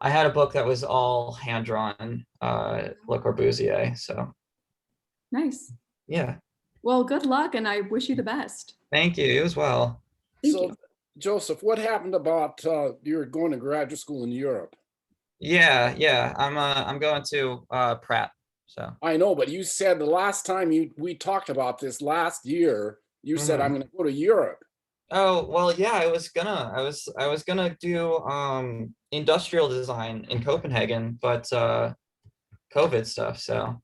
I had a book that was all hand drawn, Le Corbusier. So Nice. yeah, Well, good luck, and I wish you the best. thank you. You as well. Thank So, you. Joseph, what happened about you're going to graduate school in Europe? Yeah, yeah. I'm going to Pratt. So. I know, but you said the last time we talked about this last year, you said I'm Mhm. going to go to Europe. Oh, well, yeah, I was gonna do industrial design in Copenhagen, but COVID stuff. So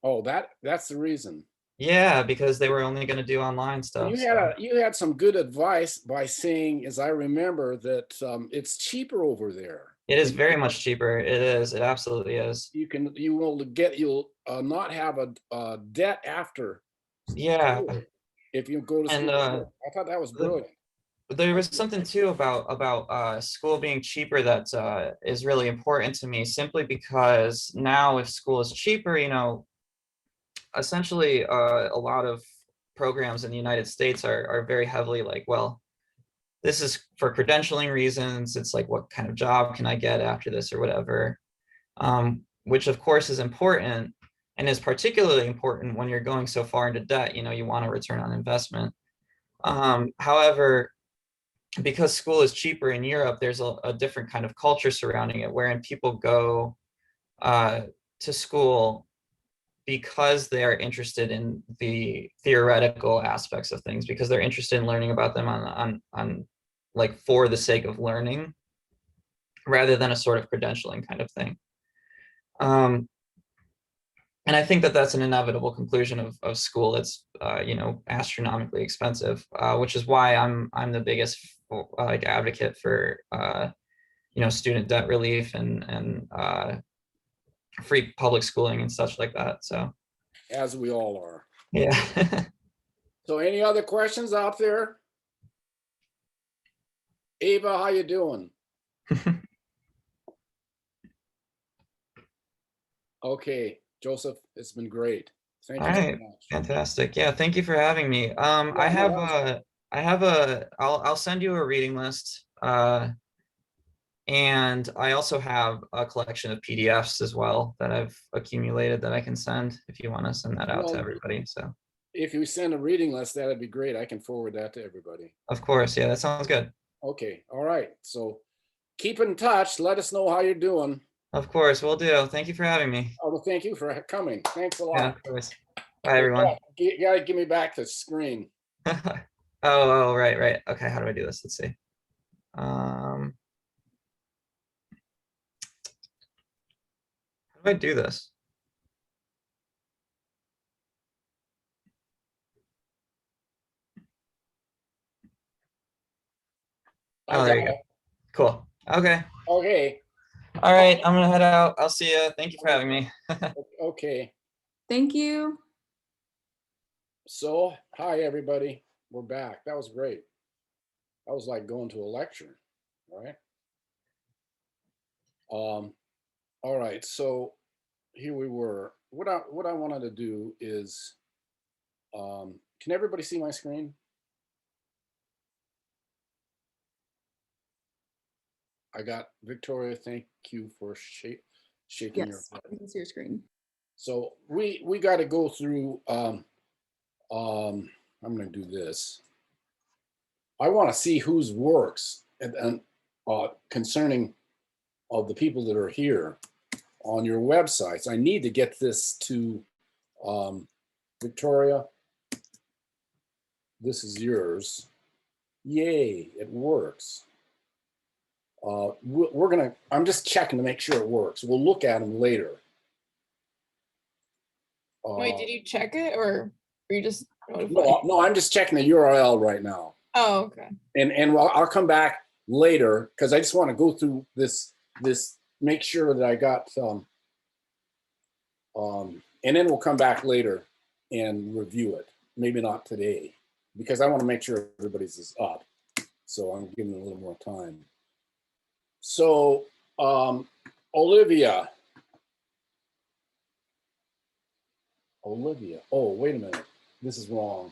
Oh, that's the reason. yeah, because they were only gonna do online stuff. So You had some good advice by saying, as I remember, that it's cheaper over there. it is very much cheaper. It is. It absolutely is. You'll not have a debt after Yeah. school if you go to And school. I thought that was brilliant. there was something too about school being cheaper that is really important to me, simply because now if school is cheaper, you know, essentially a lot of programs in the United States are very heavily like, well, this is for credentialing reasons. It's like, what kind of job can I get after this or whatever, which of course is important and is particularly important when you're going so far into debt. You know, you want a return on investment. However, because school is cheaper in Europe, there's a different kind of culture surrounding it, wherein people go uh, to school because they are interested in the theoretical aspects of things, because they're interested in learning about them on like for the sake of learning, rather than a sort of credentialing kind of thing. Um, and I think that that's an inevitable conclusion of school. It's you know, astronomically expensive, which is why I'm the biggest like advocate for you know, student debt relief and free public schooling and such like that. So As we all are. yeah. So any other questions out there? Ava, how you doing? Okay, Joseph, it's been great. Thank All you so right, much. fantastic. Yeah, thank you for having me. I'll send you a reading list. And I also have a collection of PDFs as well that I've accumulated that I can send if you want to send that out to Well, everybody. So if you send a reading list, that'd be great. I can forward that to everybody. of course, yeah, that sounds good. Okay, all right. So keep in touch. Let us know how you're doing. Of course, will do. Thank you for having me. Oh, well, thank you for coming. Thanks a Yeah, lot. of course. Bye, everyone. You gotta give me back the screen. Oh, right, right. Okay, how do I do this? Let's see. How do I do this? Oh, there you go. Cool. Okay. Okay. All right, I'm gonna head out. I'll see you. Thank you for having me. Okay. Thank you. So, hi, everybody. We're back. That was great. That was like going to a lecture, right? All right. So here we were. What I wanted to do is, can everybody see my screen? I got Victoria. Thank you for shaking your Yes, head. you can see your screen. So we got to go through. I'm going to do this. I want to see whose works and concerning of the people that are here on your websites. I need to get this to Victoria, this is yours. Yay, it works. I'm just checking to make sure it works. We'll look at them later. Wait, did you check it or were you just notified? No, I'm just checking the URL right now. Oh, okay. And I'll come back later because I just want to go through this, make sure that I got and then we'll come back later and review it. Maybe not today, because I want to make sure everybody's is up. So I'm giving it a little more time. So Olivia. Oh, wait a minute. This is wrong.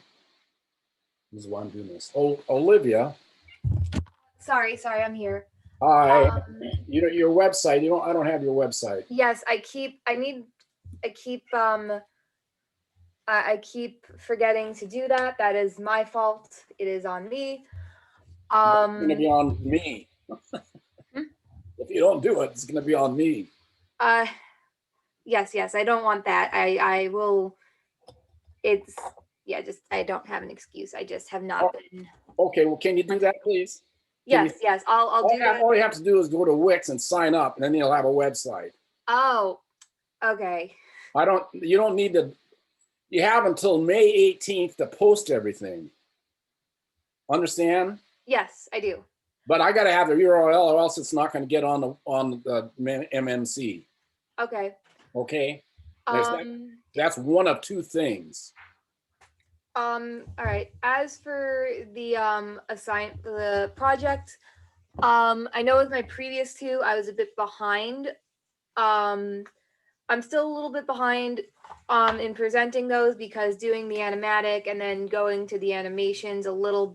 This is why I'm doing this. Oh, Olivia. Sorry, I'm here. Hi. Your website. I don't have your website. Yes, I keep forgetting to do that. That is my fault. It is on me. It's gonna be on me. If you don't do it, it's gonna be on me. Yes, I don't want that. I will. It's just I don't have an excuse. I just have not been. Okay, well, can you do that, please? Yes, I'll do that. All you have to do is go to Wix and sign up, and then you'll have a website. Oh, okay. You don't need to, you have until May 18th to post everything. Understand? Yes, I do. But I gotta have the URL or else it's not gonna get on the MMC. Okay. Okay? That's one of two things. All right. As for the project, I know with my previous two, I was a bit behind. I'm still a little bit behind in presenting those because doing the animatic and then going to the animations a little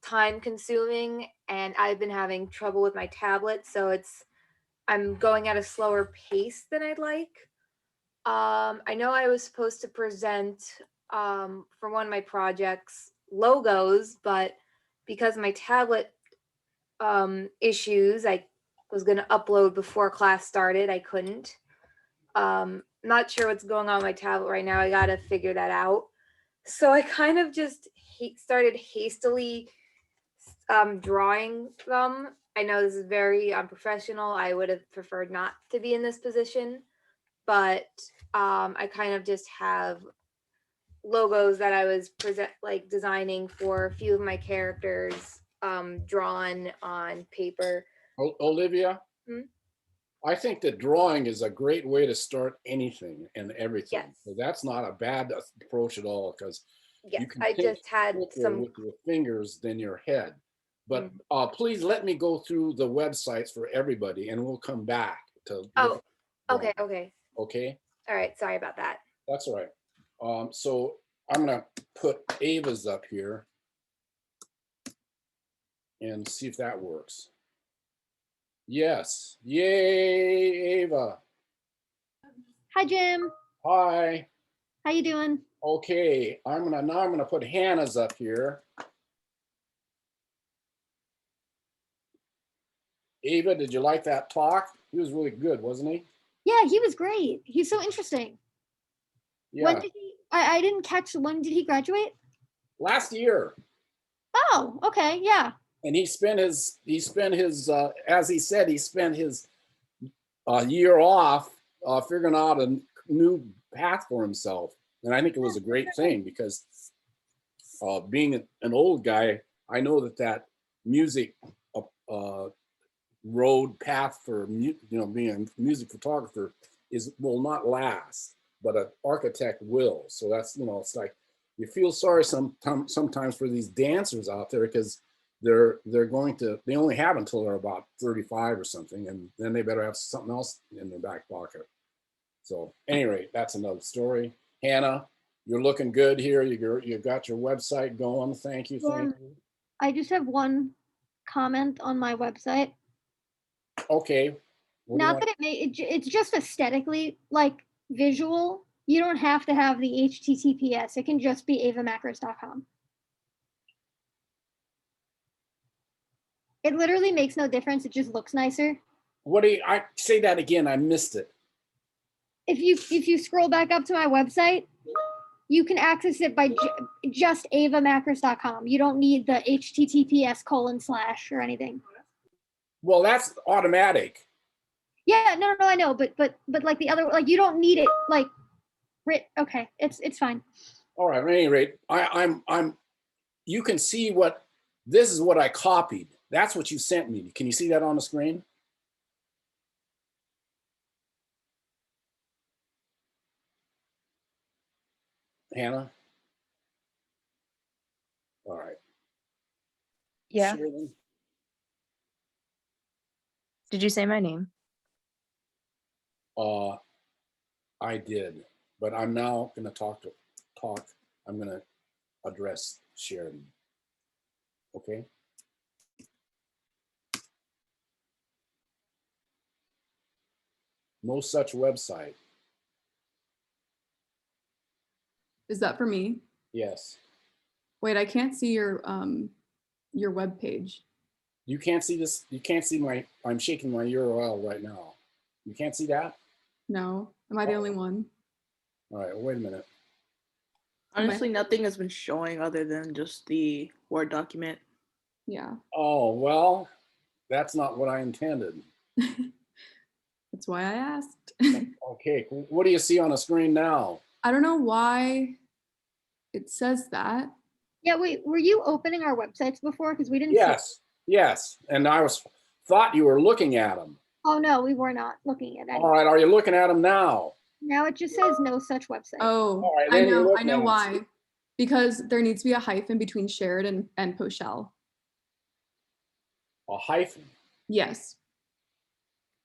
time consuming, and I've been having trouble with my tablet, so I'm going at a slower pace than I'd like. I know I was supposed to present for one of my projects logos, but because of my tablet issues, I was going to upload before class started. I couldn't. Not sure what's going on with my tablet right now. I got to figure that out. So I kind of just started hastily drawing them. I know this is very unprofessional. I would have preferred not to be in this position, but I kind of just have logos that I was designing for a few of my characters drawn on paper. Olivia, Hmm? I think that drawing is a great way to start anything and everything. Yes. So that's not a bad approach at all, because Yes, you can I just had quicker some. with your fingers than your head. But please let me go through the websites for everybody, and we'll come back to. Oh, okay. Okay. Okay. All right. Sorry about that. That's all right. So I'm gonna put Ava's up here and see if that works. Yes. Yay, Ava. Hi, Jim. Hi. How you doing? Okay. I'm gonna put Hannah's up here. Ava, did you like that talk? He was really good, wasn't he? Yeah, he was great. He's so interesting. Yeah. When did he? I didn't catch. When did he graduate? Last year. Oh, okay, yeah. And he spent his as he said, he spent his year off figuring out a new path for himself. And I think it was a great thing because being an old guy, I know that music road path for being a music photographer will not last, but an architect will. So that's it's like you feel sorry sometimes for these dancers out there because they only have until they're about 35 or something, and then they better have something else in their back pocket. So anyway, that's another story. Hannah, you're looking good here. You got your website going. Thank you. I just have one comment on my website. Okay. Not that it's just aesthetically visual. You don't have to have the HTTPS. It can just be avamacros.com. It literally makes no difference. It just looks nicer. I say that again? I missed it. if you scroll back up to my website, you can access it by just avamacros.com. You don't need the https:/ or anything. Well, that's automatic. Yeah, no, I know, but like the other, like you don't need it like writ. Okay, it's fine. All right, at any rate, I'm you can see what this is what I copied. That's what you sent me. Can you see that on the screen? Hannah? All right. Yeah. Shirley? Did you say my name? I did, but I'm now going to talk. I'm going to address Sheridan. Okay. No such website. Is that for me? Yes. Wait, I can't see your web page. You can't see this. You can't see my. I'm shaking my URL right now. You can't see that. No, am I the only one? All right. Wait a minute. Honestly, nothing has been showing other than just the Word document. Yeah. Oh well, that's not what I intended. That's why I asked. Okay. What do you see on the screen now? I don't know why it says that. Yeah, wait, were you opening our websites before? Because we didn't see. Yes. Yes. And I thought you were looking at them. Oh no, we were not looking at any. All right. Are you looking at them now? Now it just says no such website. Oh, All right, I then you're know looking at it. why. Because there needs to be a hyphen between shared and Pochelle. A hyphen. Yes.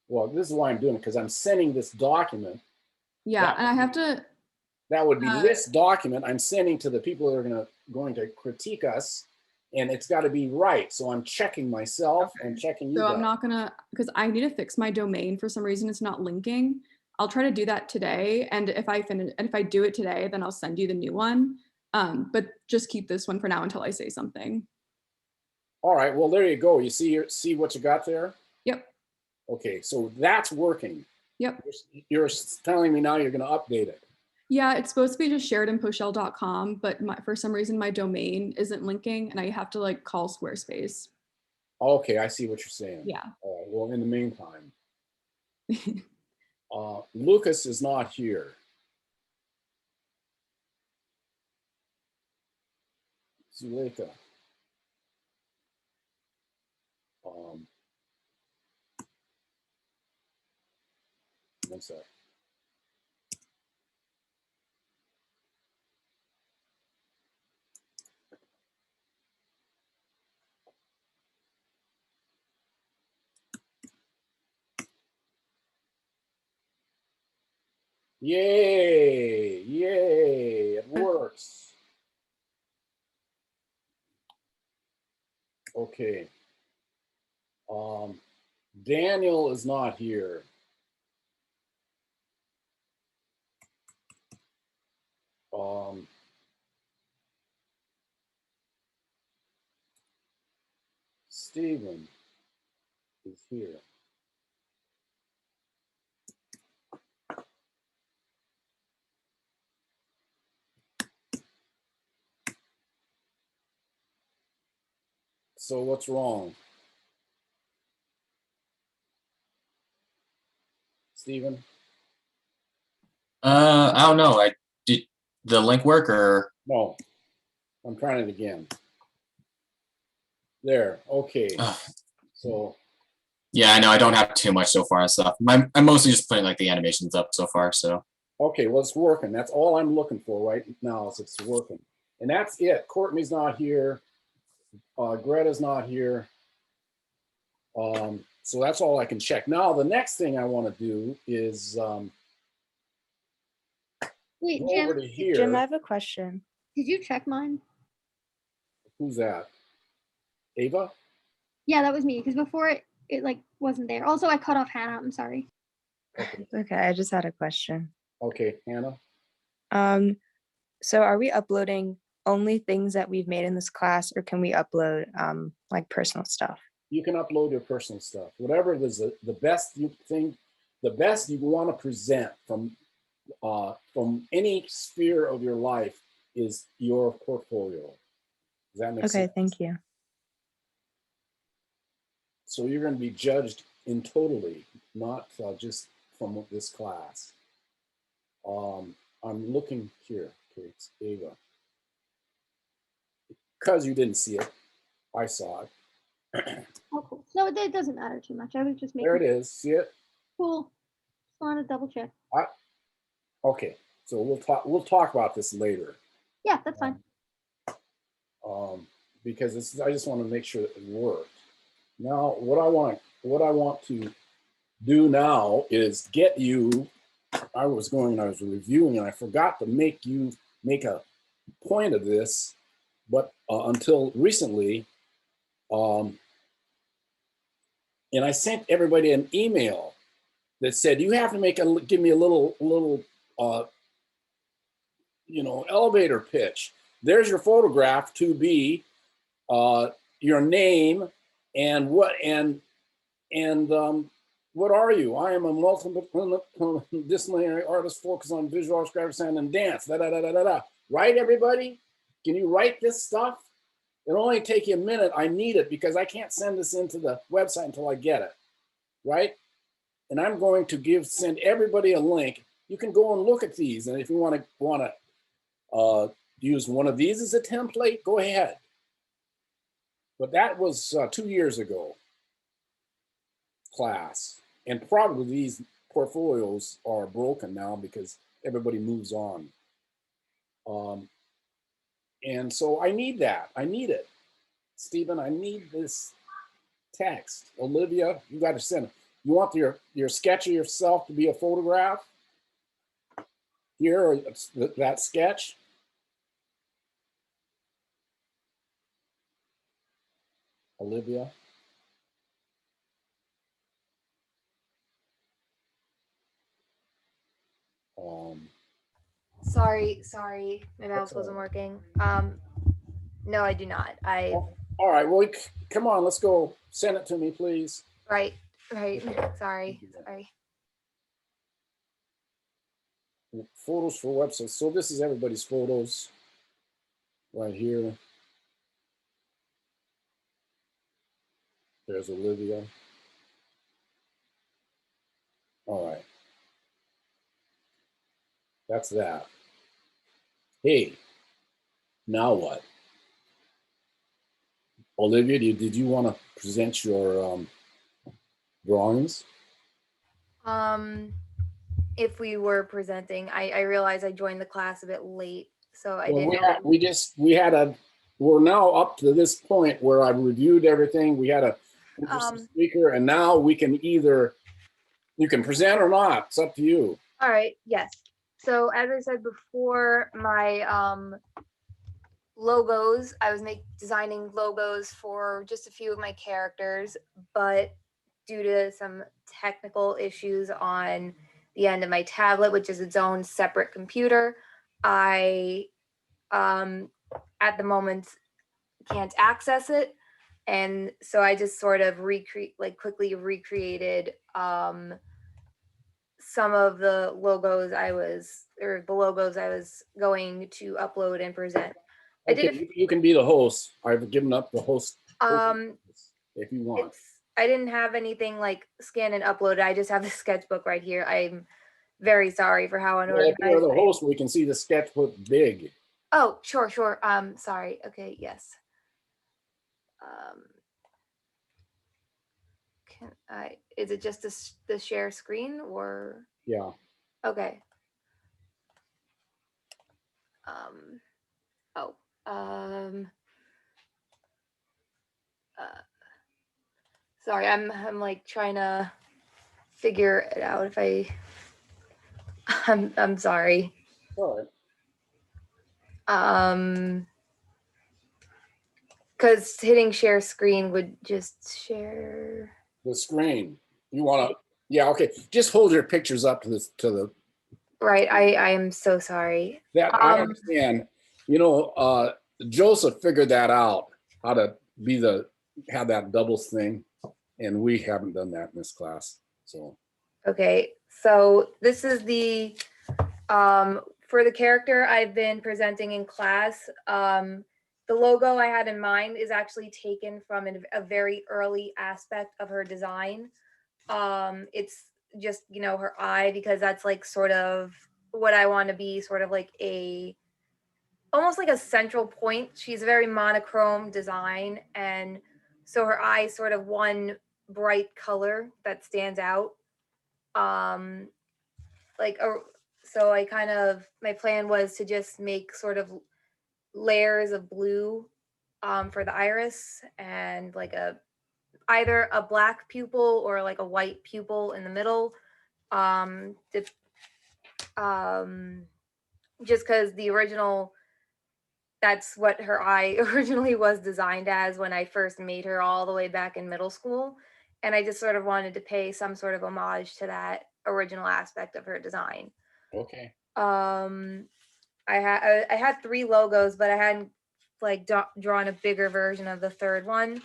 Well, this is why I'm doing it, because I'm sending this document. Yeah, That and I have to. That would be this document I'm sending to the people that are going to critique us, and it's got to be right. So I'm checking myself and checking you. So guys. I'm not gonna, because I need to fix my domain for some reason. It's not linking. I'll try to do that today, and if I do it today, then I'll send you the new one. But just keep this one for now until I say something. All right. Well, there you go. You see what you got there. Yep. Okay, so that's working. Yep. You're telling me now you're going to update it. Yeah, it's supposed to be just sharedandpochelle.com, but for some reason my domain isn't linking, and I have to like call Squarespace. Okay, I see what you're saying. Yeah. All right. Well, in the meantime, Lucas is not here. Zuleika. One sec. Yay, yay, it works. Okay. Daniel is not here. Stephen is here. So what's wrong? Stephen? I don't know. Did the link work or? No, I'm trying it again. There, okay. So. Yeah, I know. I don't have too much so far and stuff. I'm mostly just putting like the animations up so far. So. Okay, well, it's working. That's all I'm looking for right now is it's working. And that's it. Courtney's not here. Greta's not here. So that's all I can check. Now, the next thing I want to do is Wait, go Jim, over to here. Jim, I have a question. did you check mine? Who's that? Ava? Yeah, that was me, because before it like wasn't there. Also, I cut off Hannah. I'm sorry. Okay, Okay, I just had a question. okay, Hannah. So are we uploading only things that we've made in this class, or can we upload like personal stuff? You can upload your personal stuff. Whatever it is, the best you think, the best you want to present from from any sphere of your life is your portfolio. Does that make sense? Okay, thank you. So you're going to be judged in totally, not just from this class. I'm looking here, okay, it's Ava. Because you didn't see it, I saw it. Oh, cool. No, it doesn't matter too much. I was just making. There it is, see it? Cool. Just want to double check. Okay, so we'll talk about this later. Yeah, that's fine. Because I just want to make sure that it worked. Now, what I want to do now is get you. I was reviewing, and I forgot to make a point of this, but until recently, and I sent everybody an email that said you have to give me a little elevator pitch. There's your photograph to be your name and what are you? I am a multidisciplinary artist focused on visual arts, graphic design, and dance. Right, everybody? Can you write this stuff? It'll only take you a minute. I need it because I can't send this into the website until I get it, right? And I'm going to send everybody a link. You can go and look at these, and if you want to use one of these as a template, go ahead. But that was 2 years ago, class. And probably these portfolios are broken now because everybody moves on. And so I need that. I need it. Stephen, I need this text. Olivia, you got to send it. You want your sketch of yourself to be a photograph? Here, or that sketch? Olivia? Sorry, my mouse wasn't working. No, I do not. All right, well, come on, let's go. Send it to me, please. Right. Sorry. Photos for websites. So this is everybody's photos right here. There's Olivia. All right. That's that. Hey, now what? Olivia, did you want to present your drawings? If we were presenting, I realized I joined the class a bit late, so I Well, didn't know. We're now up to this point where I've reviewed everything. We had a speaker, and now you can present or not. It's up to you. All right, yes. So as I said before, my logos, I was designing logos for just a few of my characters, but due to some technical issues on the end of my tablet, which is its own separate computer, I at the moment can't access it. And so I just sort of quickly recreated some of the logos I was going to upload and present. You can be the host. I've given up the host if you want. I didn't have anything like scanned and uploaded. I just have the sketchbook right here. I'm very sorry for how unorganized. Well, if you're the host, we can see the sketchbook big. Oh, sure. Sorry. Okay, yes. Is it just the share screen or? Yeah. Okay. Sorry, I'm like trying to figure it out. I'm sorry. All right. Because hitting share screen would just share the screen. You want to? Yeah. Okay. Just hold your pictures up to the. Right. I am so sorry. That I understand. Joseph figured that out, how to have that doubles thing, and we haven't done that in this class. So. Okay. So this is the For the character I've been presenting in class, the logo I had in mind is actually taken from a very early aspect of her design. It's just, you know, her eye, because that's like sort of what I want to be, sort of like almost like a central point. She's a very monochrome design, and so her eye is sort of one bright color that stands out. Like so I kind of, my plan was to just make sort of layers of blue for the iris, and like either a black pupil or like a white pupil in the middle. Um, the, just because the original, that's what her eye originally was designed as when I first made her all the way back in middle school. And I just sort of wanted to pay some sort of homage to that original aspect of her design. Okay. I had 3 logos, but I hadn't like drawn a bigger version of the third one.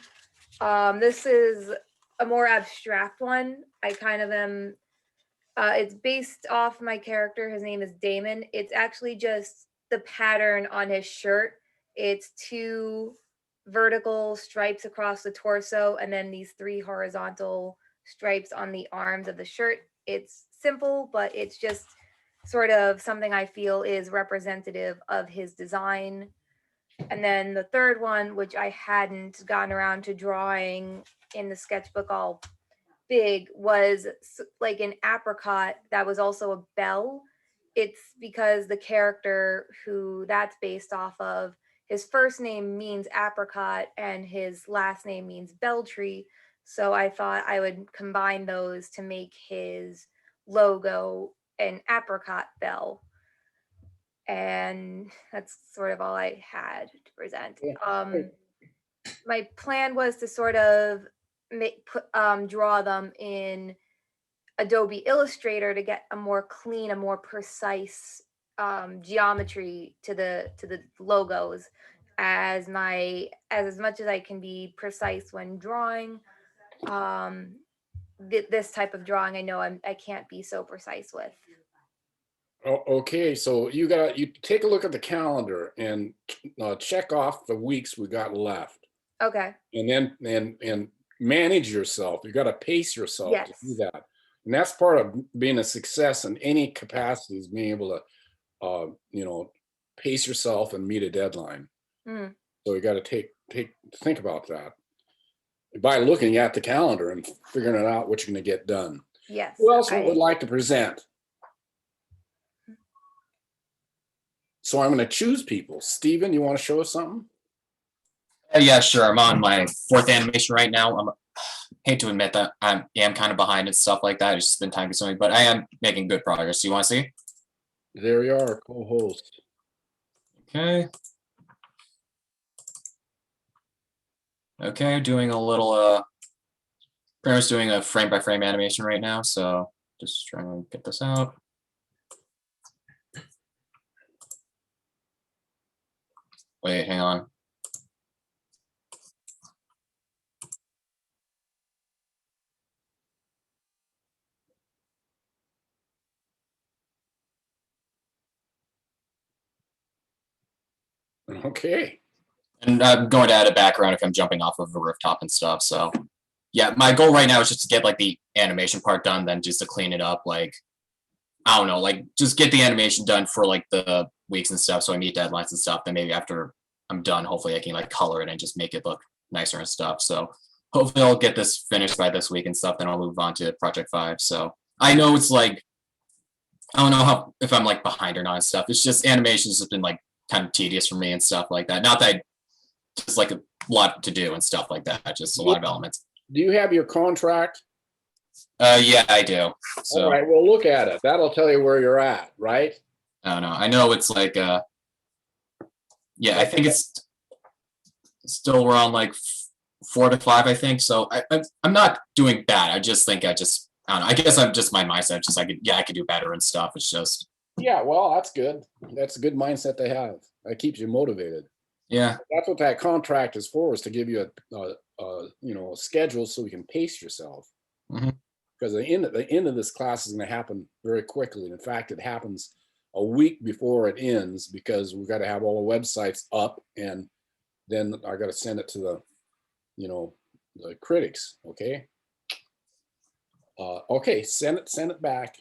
This is a more abstract one. I kind of am, it's based off my character. His name is Damon. It's actually just the pattern on his shirt. It's 2 vertical stripes across the torso, and then these 3 horizontal stripes on the arms of the shirt. It's simple, but it's just sort of something I feel is representative of his design. And then the third one, which I hadn't gotten around to drawing in the sketchbook all big, was like an apricot that was also a bell. It's because the character who that's based off of, his first name means apricot and his last name means bell tree. So I thought I would combine those to make his logo an apricot bell. And that's sort of all I had to present. My plan was to sort of draw them in Adobe Illustrator to get a more clean, a more precise geometry to the logos, as much as I can be precise when drawing. This type of drawing, I know I can't be so precise with. Okay, so you take a look at the calendar and check off the weeks we got left. Okay. And then and manage yourself. You got to pace yourself Yes. to do that. And that's part of being a success in any capacity, is being able to pace yourself and meet a deadline. Mm. So you got to think about that by looking at the calendar and figuring out what you're going to get done. Yes. Who else would like to present? So I'm going to choose people. Steven, you want to show us something? Yeah, sure. I'm on my 4th animation right now. Hate to admit that I am kind of behind and stuff like that. It's just been time consuming, but I am making good progress. You want to see? There you are, co-host. Okay. Okay, doing a little pretty much doing a frame by frame animation right now, so just trying to get this out. Wait, hang on. Okay. And I'm going to add a background if I'm jumping off of a rooftop and stuff. So yeah, my goal right now is just to get like the animation part done, then just to clean it up. Like, I don't know, like just get the animation done for like the weeks and stuff. So I meet deadlines and stuff. Then maybe after I'm done, hopefully I can like color it and just make it look nicer and stuff. So hopefully I'll get this finished by this week and stuff. Then I'll move on to Project 5. So I know it's like, I don't know if I'm like behind or not and stuff. It's just animations has been like kind of tedious for me and stuff like that. Not that just like a lot to do and stuff like that. Just a lot of elements. Do you have your contract? Yeah, I do. So all right, well, look at it. That'll tell you where you're at, right? I don't know. I know it's like yeah, I think it's still around like 4 to 5, I think. So I'm not doing bad. I just think I don't know. I guess I'm just my mindset. Just like, yeah, I could do better and stuff. It's just. Yeah, well, that's good. That's a good mindset to have. That keeps you motivated. Yeah. That's what that contract is for, is to give you a schedule so you can pace yourself. Mm-hmm. Because the end of this class is going to happen very quickly. In fact, it happens a week before it ends because we got to have all the websites up, and then I got to send it to the, the critics. Okay. Okay, send it back.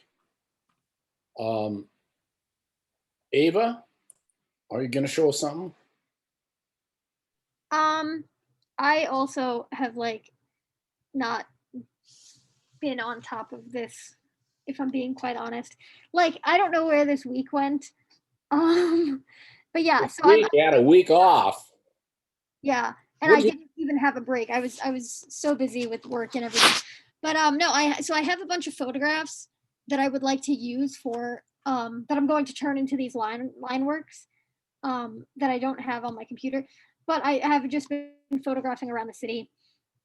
Ava, are you gonna show us something? I also have like not been on top of this, if I'm being quite honest. Like, I don't know where this week went. But yeah, so We had a week off. yeah, and What I do you- didn't even have a break. I was so busy with work and everything. But no, I have a bunch of photographs that I would like to use for that I'm going to turn into these line works that I don't have on my computer. But I have just been photographing around the city.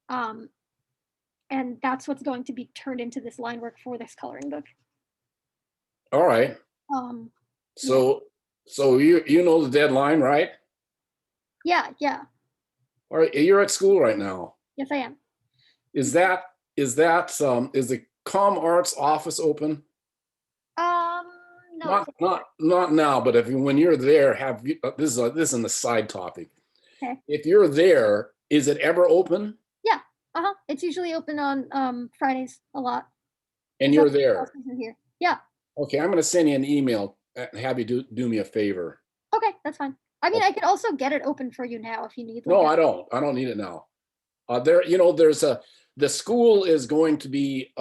And that's what's going to be turned into this line work for this coloring book. All right. So you know the deadline, right? Yeah. All right, you're at school right now. Yes, I am. Is the Camus Art's office open? No. Not now, but when you're there, this is a side topic. Okay. If you're there, is it ever open? Yeah. It's usually open on Fridays a lot. And you're there. Here. Yeah. Okay, I'm gonna send you an email and have you do me a favor. Okay, that's fine. I mean, I could also get it open for you now if you need. No, I don't. I don't need it now. The school is going to be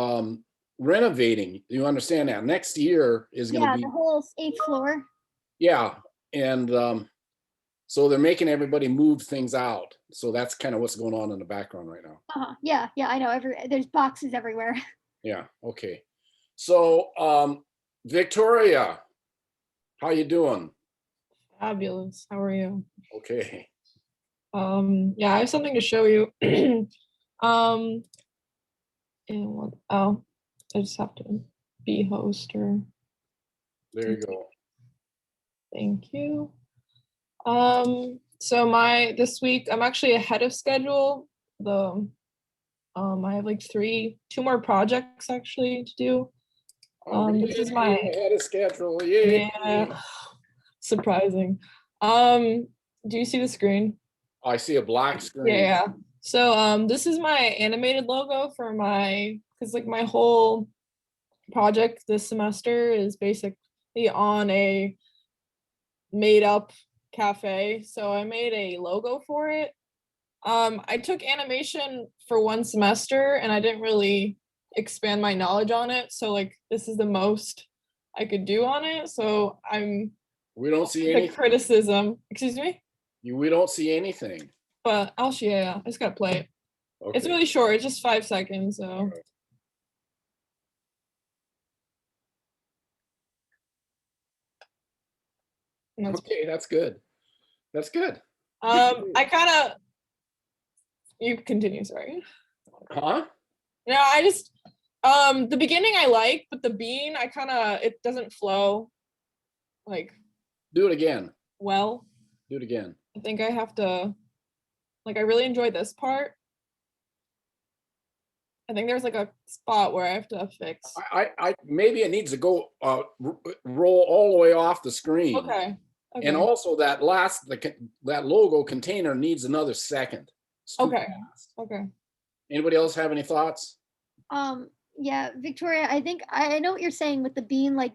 renovating. You understand that? Next year is going to be the whole 8th floor. Yeah, and so they're making everybody move things out. So that's kind of what's going on in the background right now. Yeah, I know. There's boxes everywhere. Yeah. Okay. So Victoria, how you doing? Fabulous. How are you? Okay. Yeah, I have something to show you. I just have to be host or. There you go. Thank you. So this week I'm actually ahead of schedule. I have like two more projects actually to do. This is my ahead of schedule. Yeah. Surprising. Do you see the screen? I see a black screen. Yeah. So this is my animated logo for because like my whole project this semester is basically on a made up cafe. So I made a logo for it. I took animation for one semester and I didn't really expand my knowledge on it. So like this is the most I could do on it. So we don't see any criticism. Excuse me? We don't see anything. But I'll show you. I just gotta play it. Okay. It's really short. It's just 5 seconds. So. Okay, that's good. That's good. You continue, sorry. Huh? No, I just the beginning I like, but the bean it doesn't flow. Like do it again. Well. Do it again. I think I have to I really enjoyed this part. I think there's like a spot where I have to fix. I maybe it needs to go roll all the way off the screen. Okay. And also that logo container needs another second. Okay. Okay. Anybody else have any thoughts? Yeah, Victoria, I think I know what you're saying with the bean like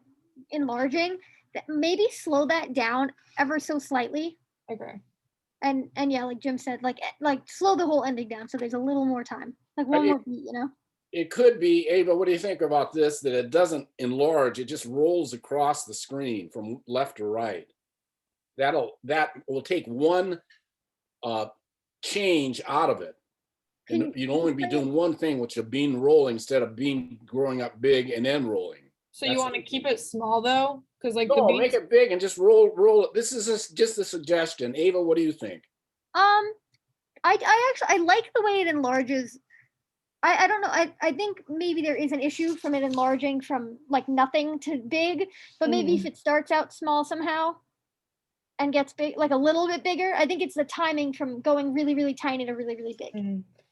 enlarging. That maybe slow that down ever so slightly. Okay. And yeah, like Jim said, like slow the whole ending down so there's a little more time. Like one more beat, It could be, Ava, what do you think about this? That it doesn't enlarge, it just rolls across the screen from left to right. That will take one change out of it. And you'd only be doing one thing, which is bean rolling instead of bean growing up big and then rolling. So you want to keep it small though? Because like no, make it big and just roll it. This is just a suggestion. Ava, what do you think? I like the way it enlarges. I don't know. I think maybe there is an issue from it enlarging from like nothing to big, but maybe if it starts out small somehow and gets big, like a little bit bigger. I think it's the timing from going really, really tiny to really, really big.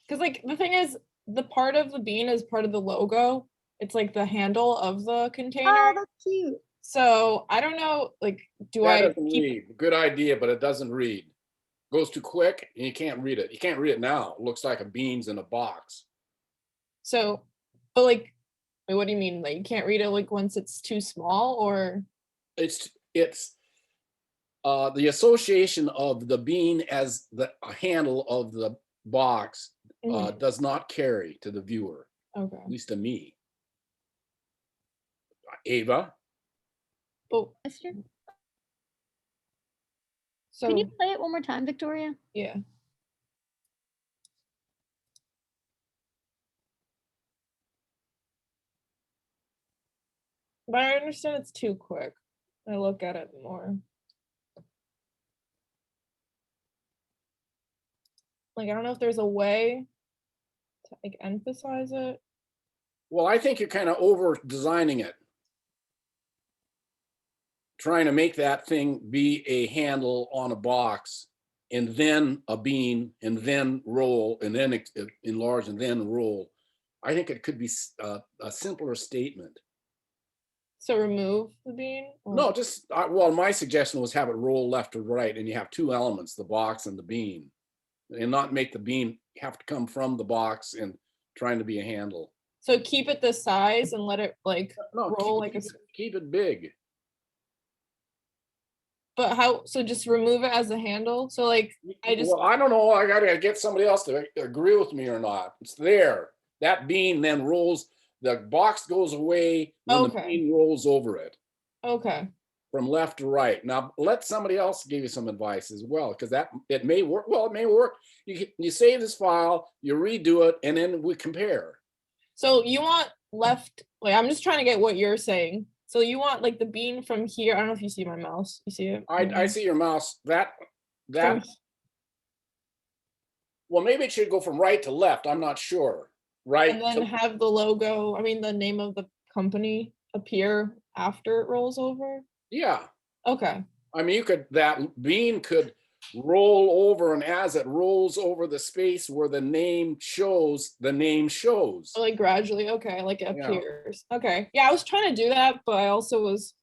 Because like the thing is, the part of the bean is part of the logo. It's like the handle of the container. Oh, that's cute. So I don't know, like, do That I doesn't keep, read. Good idea, but it doesn't read. Goes too quick and you can't read it. You can't read it now. It looks like a beans in a box. so, but like, wait, what do you mean? Like, you can't read it like once it's too small, or? It's the association of the bean as the handle of the box Mhm. does not carry to the viewer, Okay. at least to me. Ava, But Mister, so can you play it one more time, Victoria? yeah. But I understand it's too quick. I look at it more. Like, I don't know if there's a way to like emphasize it. well, I think you're kind of over designing it. Trying to make that thing be a handle on a box and then a bean and then roll and then enlarge and then roll. I think it could be a simpler statement. So remove the bean? No, just, well, my suggestion was have it roll left to right and you have two elements, the box and the bean. And not make the bean have to come from the box and trying to be a handle. So keep it this size and let it like No, roll like a. keep it big. But how? So just remove it as a handle. So like I just. Well, I don't know. I gotta get somebody else to agree with me or not. It's there. That bean then rolls. The box goes away when the Okay. bean rolls over it Okay. from left to right. Now let somebody else give you some advice as well, because that it may work. Well, it may work. You save this file, you redo it, and then we compare. So you want left? Like I'm just trying to get what you're saying. So you want like the bean from here. I don't know if you see my mouse. You see it? I see your mouse. That. From- Well, maybe it should go from right to left. I'm not sure. Right. and then have the logo, I mean the name of the company appear after it rolls over. Yeah. Okay. I mean, that bean could roll over, and as it rolls over the space where the name shows, So, like gradually, okay, like it Yeah. appears. Okay. Yeah, I was trying to do that, but I also was,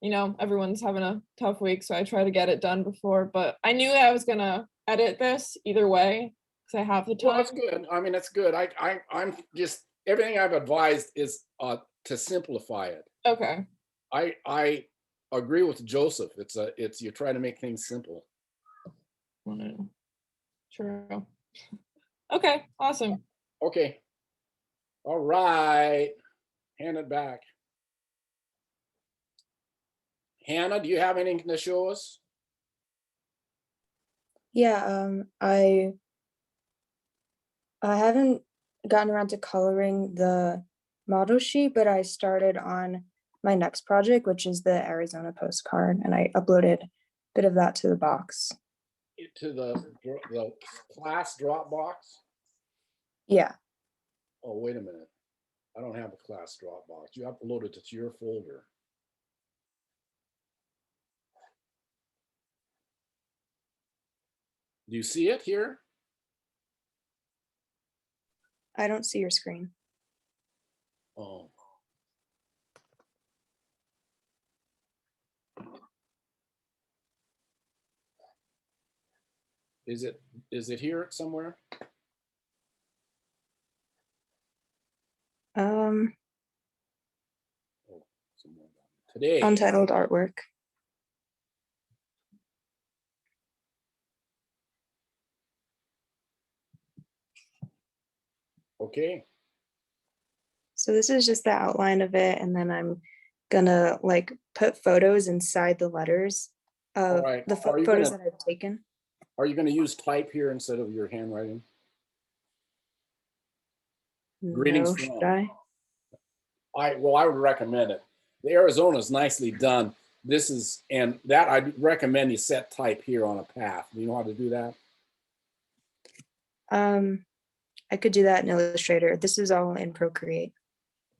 everyone's having a tough week, so I try to get it done before. But I knew I was gonna edit this either way because I have the time. Well, that's good. I mean, that's good. I'm just, everything I've advised is to simplify it. Okay. I agree with Joseph. It's you try to make things simple. True. Okay, awesome. Okay. All right. Hand it back. Hannah, do you have anything to show us? Yeah, I haven't gotten around to coloring the model sheet, but I started on my next project, which is the Arizona postcard, and I uploaded a bit of that to the box. To the class Dropbox? Yeah. Oh, wait a minute. I don't have a class Dropbox. You uploaded it to your folder. Do you see it here? I don't see your screen. Oh. Is it here somewhere? Today. Untitled artwork. Okay. So this is just the outline of it, and then I'm gonna like put photos inside the letters of right. the photos that I've taken. Are you going to use type here instead of your handwriting? Greetings No, from. should I? I would recommend it. The Arizona is nicely done. This is, and that I recommend you set type here on a path. Do you know how to do that? I could do that in Illustrator. This is all in Procreate.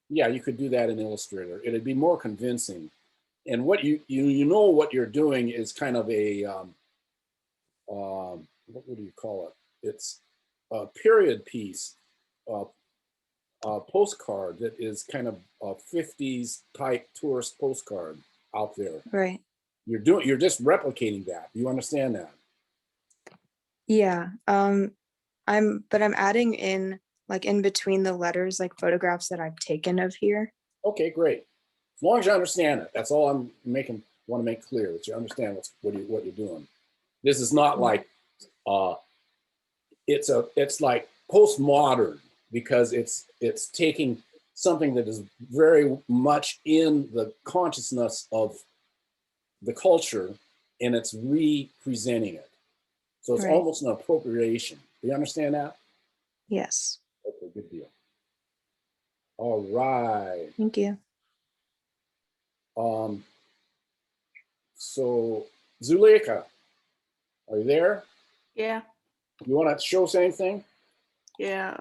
Yeah, you could do that in Illustrator. It'd be more convincing. And what you know what you're doing is kind of a what would you call it? It's a period piece. postcard that is kind of a 50s type tourist postcard out there. Right. You're just replicating that. You understand that? Yeah. I'm adding in like in between the letters, like photographs that I've taken of here. Okay, great. As long as you understand it, that's all I'm want to make clear, that you understand what you're doing. This is not like it's like postmodern, because it's taking something that is very much in the consciousness of the culture and it's representing it. So it's Right. almost an appropriation. Do you understand that? Yes. Okay, good deal. All right. Thank you. So Zuleika, are you there? Yeah. You want to show us anything? Yeah.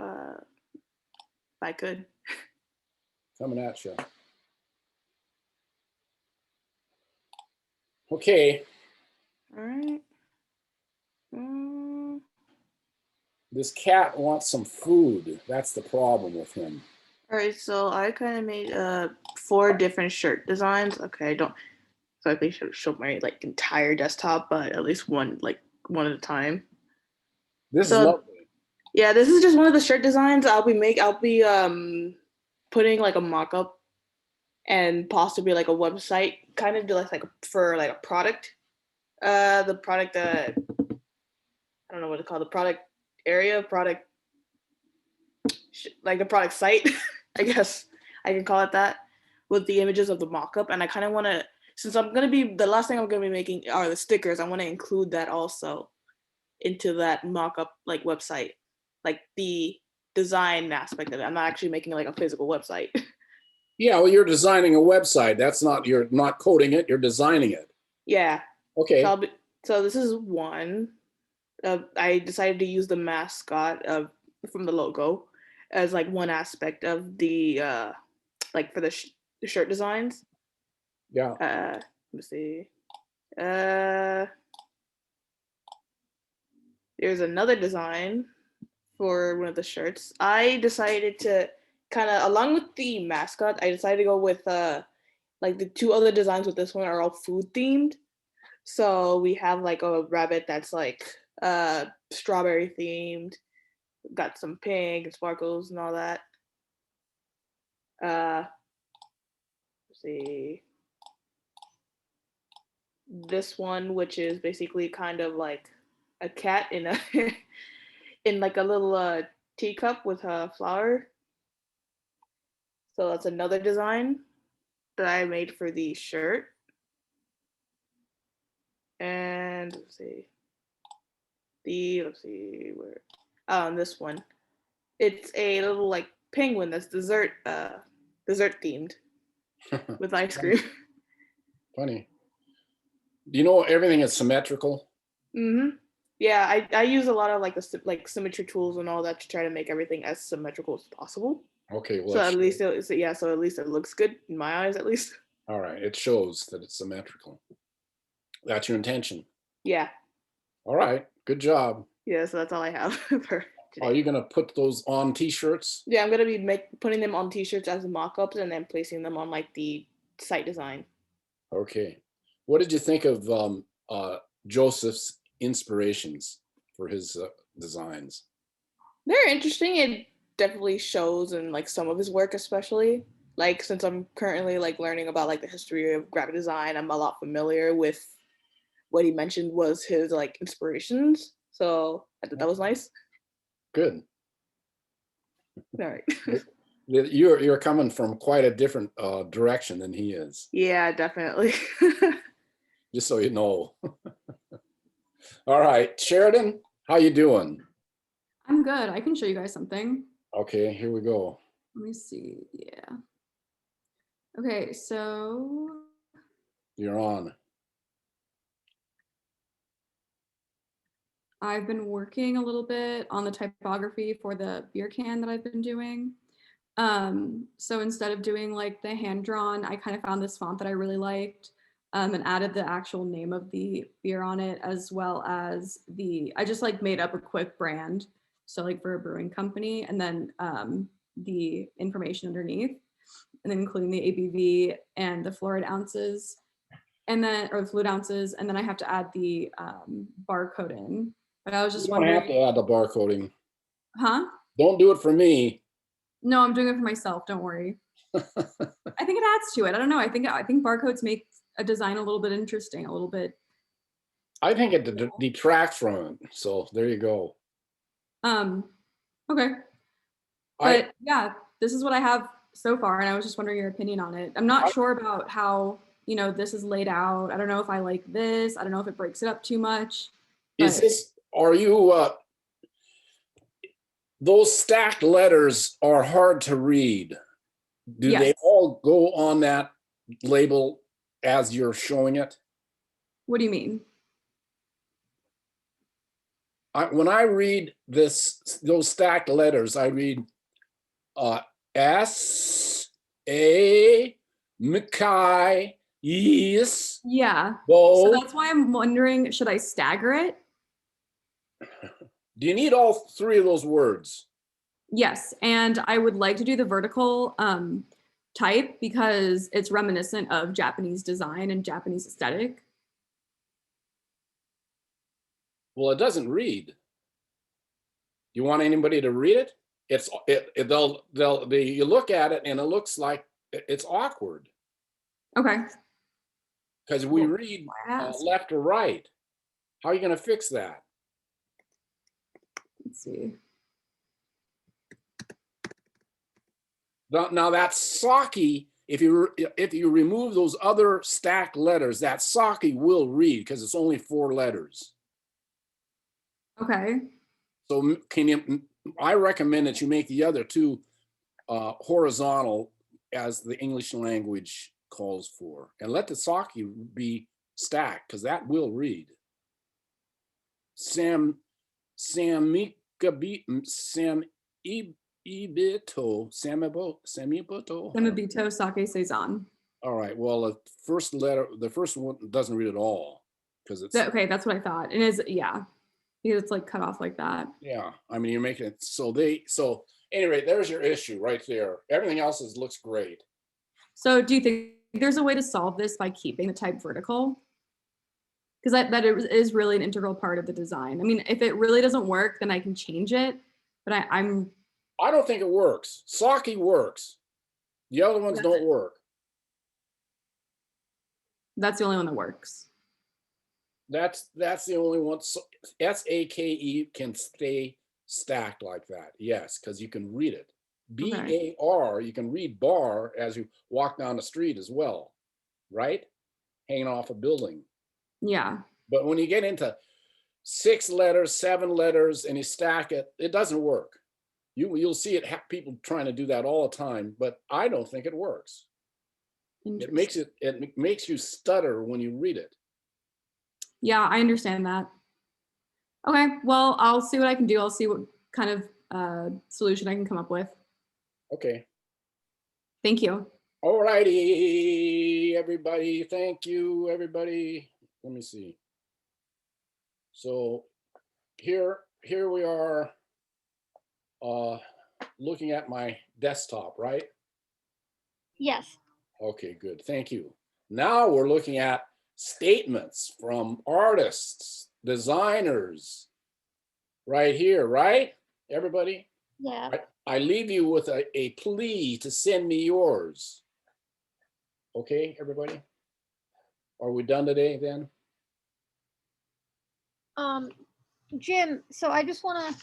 If I could. Coming at you. Okay. All right. This cat wants some food. That's the problem with him. All right. So I kind of made 4 different shirt designs. Okay. I don't exactly show my like entire desktop, but at least one at a time. This is So lovely. yeah, this is just one of the shirt designs I'll be putting like a mock-up and possibly like a website, kind of do like for like a product. The product I don't know what to call the product area, like the product site, I guess I can call it that, with the images of the mock-up. And I kind of want to, since the last thing I'm going to be making are the stickers, I want to include that also into that mock-up like website, like the design aspect of it. I'm not actually making like a physical website. Yeah, well, you're designing a website. You're not coding it, you're designing it. Yeah. Okay. So this is one. I decided to use the mascot from the logo as like one aspect of the like for the shirt designs. Yeah. Let me see. There's another design for one of the shirts. I decided to kind of, along with the mascot, I decided to go with like the 2 other designs with this one are all food themed. So we have like a rabbit that's like strawberry themed, got some pink and sparkles and all that. Let's see. This one, which is basically kind of like a cat in a in like a little teacup with a flower. So that's another design that I made for the shirt. And let's see where this one. It's a little like penguin that's dessert themed with ice cream. Funny. Do you know everything is symmetrical? Mm-hmm. Yeah, I use a lot of like the symmetry tools and all that to try to make everything as symmetrical as possible. Okay, well, So at least it looks good in my eyes, at least. All right, it shows that it's symmetrical. That's your intention. Yeah. All right, good job. Yeah, so that's all I have for today. Are you gonna put those on t-shirts? Yeah, I'm gonna be putting them on t-shirts as mock-ups and then placing them on like the site design. Okay. What did you think of Joseph's inspirations for his designs? They're interesting. It definitely shows in like some of his work, especially like since I'm currently like learning about like the history of graphic design, I'm a lot familiar with what he mentioned was his like inspirations. So I thought that was nice. Good. All right. You're coming from quite a different direction than he is. Yeah, definitely. Just so you know. All right, Sheridan, how you doing? I'm good. I can show you guys something. Okay, here we go. Let me see. Yeah. Okay, so You're on. I've been working a little bit on the typography for the beer can that I've been doing. So instead of doing like the hand drawn, I kind of found this font that I really liked and added the actual name of the beer on it, as well as I just like made up a quick brand. So like for a brewing company, and then the information underneath, and then including the ABV and the fluid ounces, and then, or the fluid ounces, and then I have to add the barcode in. But I was just You don't have wondering, to add the barcoding. huh? Don't do it for me. No, I'm doing it for myself. Don't worry. I think it adds to it. I don't know. I think barcodes make a design a little bit interesting, a little bit. I think it detracts from it. So there you go. Okay. But yeah, this is what I have so far, and I was just wondering your opinion on it. I'm not sure about how, you know, this is laid out. I don't know if I like this. I don't know if it breaks it up too much. Is but- this, are you, those stacked letters are hard to read. Do they Yes. all go on that label as you're showing it? What do you mean? When I read those stacked letters, I read S, A, Mikai, Yes. Yeah. Bo. So that's why I'm wondering, should I stagger it? Do you need all three of those words? Yes, and I would like to do the vertical type because it's reminiscent of Japanese design and Japanese aesthetic. Well, it doesn't read. You want anybody to read it? You look at it and it looks like it's awkward Okay. because we Well, read why ask? left or right. How are you going to fix that? Let's see. Now that sake, if you remove those other stacked letters, that sake will read because it's only 4 letters. Okay. So I recommend that you make the other 2 horizontal as the English language calls for, and let the sake be stacked because that will read. Samibito. Semibito sake saison. All right. Well, the first one doesn't read at all because it's Okay, that's what I thought. And is yeah, because it's like cut off like that. yeah. I mean, you're making it so anyway. There's your issue right there. Everything else looks great. So do you think there's a way to solve this by keeping the type vertical? Because that is really an integral part of the design. I mean, if it really doesn't work, then I can change it. But I don't think it works. Sake works. The other ones don't work. That's the only one that works. That's the only one. SAKE can stay stacked like that. Yes, because you can read it. BAR, you can read bar as you walk down the street as well, right? Hanging off a building. Yeah. But when you get into 6 letters, 7 letters, and you stack it, it doesn't work. You'll see it people trying to do that all the time, but I don't think it works. It makes you stutter when you read it. Yeah, I understand that. Okay, well, I'll see what I can do. I'll see what kind of solution I can come up with. Okay. Thank you. All righty, everybody. Thank you, everybody. Let me see. So here we are looking at my desktop, right? Yes. Okay, good. Thank you. Now we're looking at statements from artists, designers, right here, right? Everybody? Yeah. I leave you with a plea to send me yours. Okay, everybody? Are we done today then? Jim, so I just want to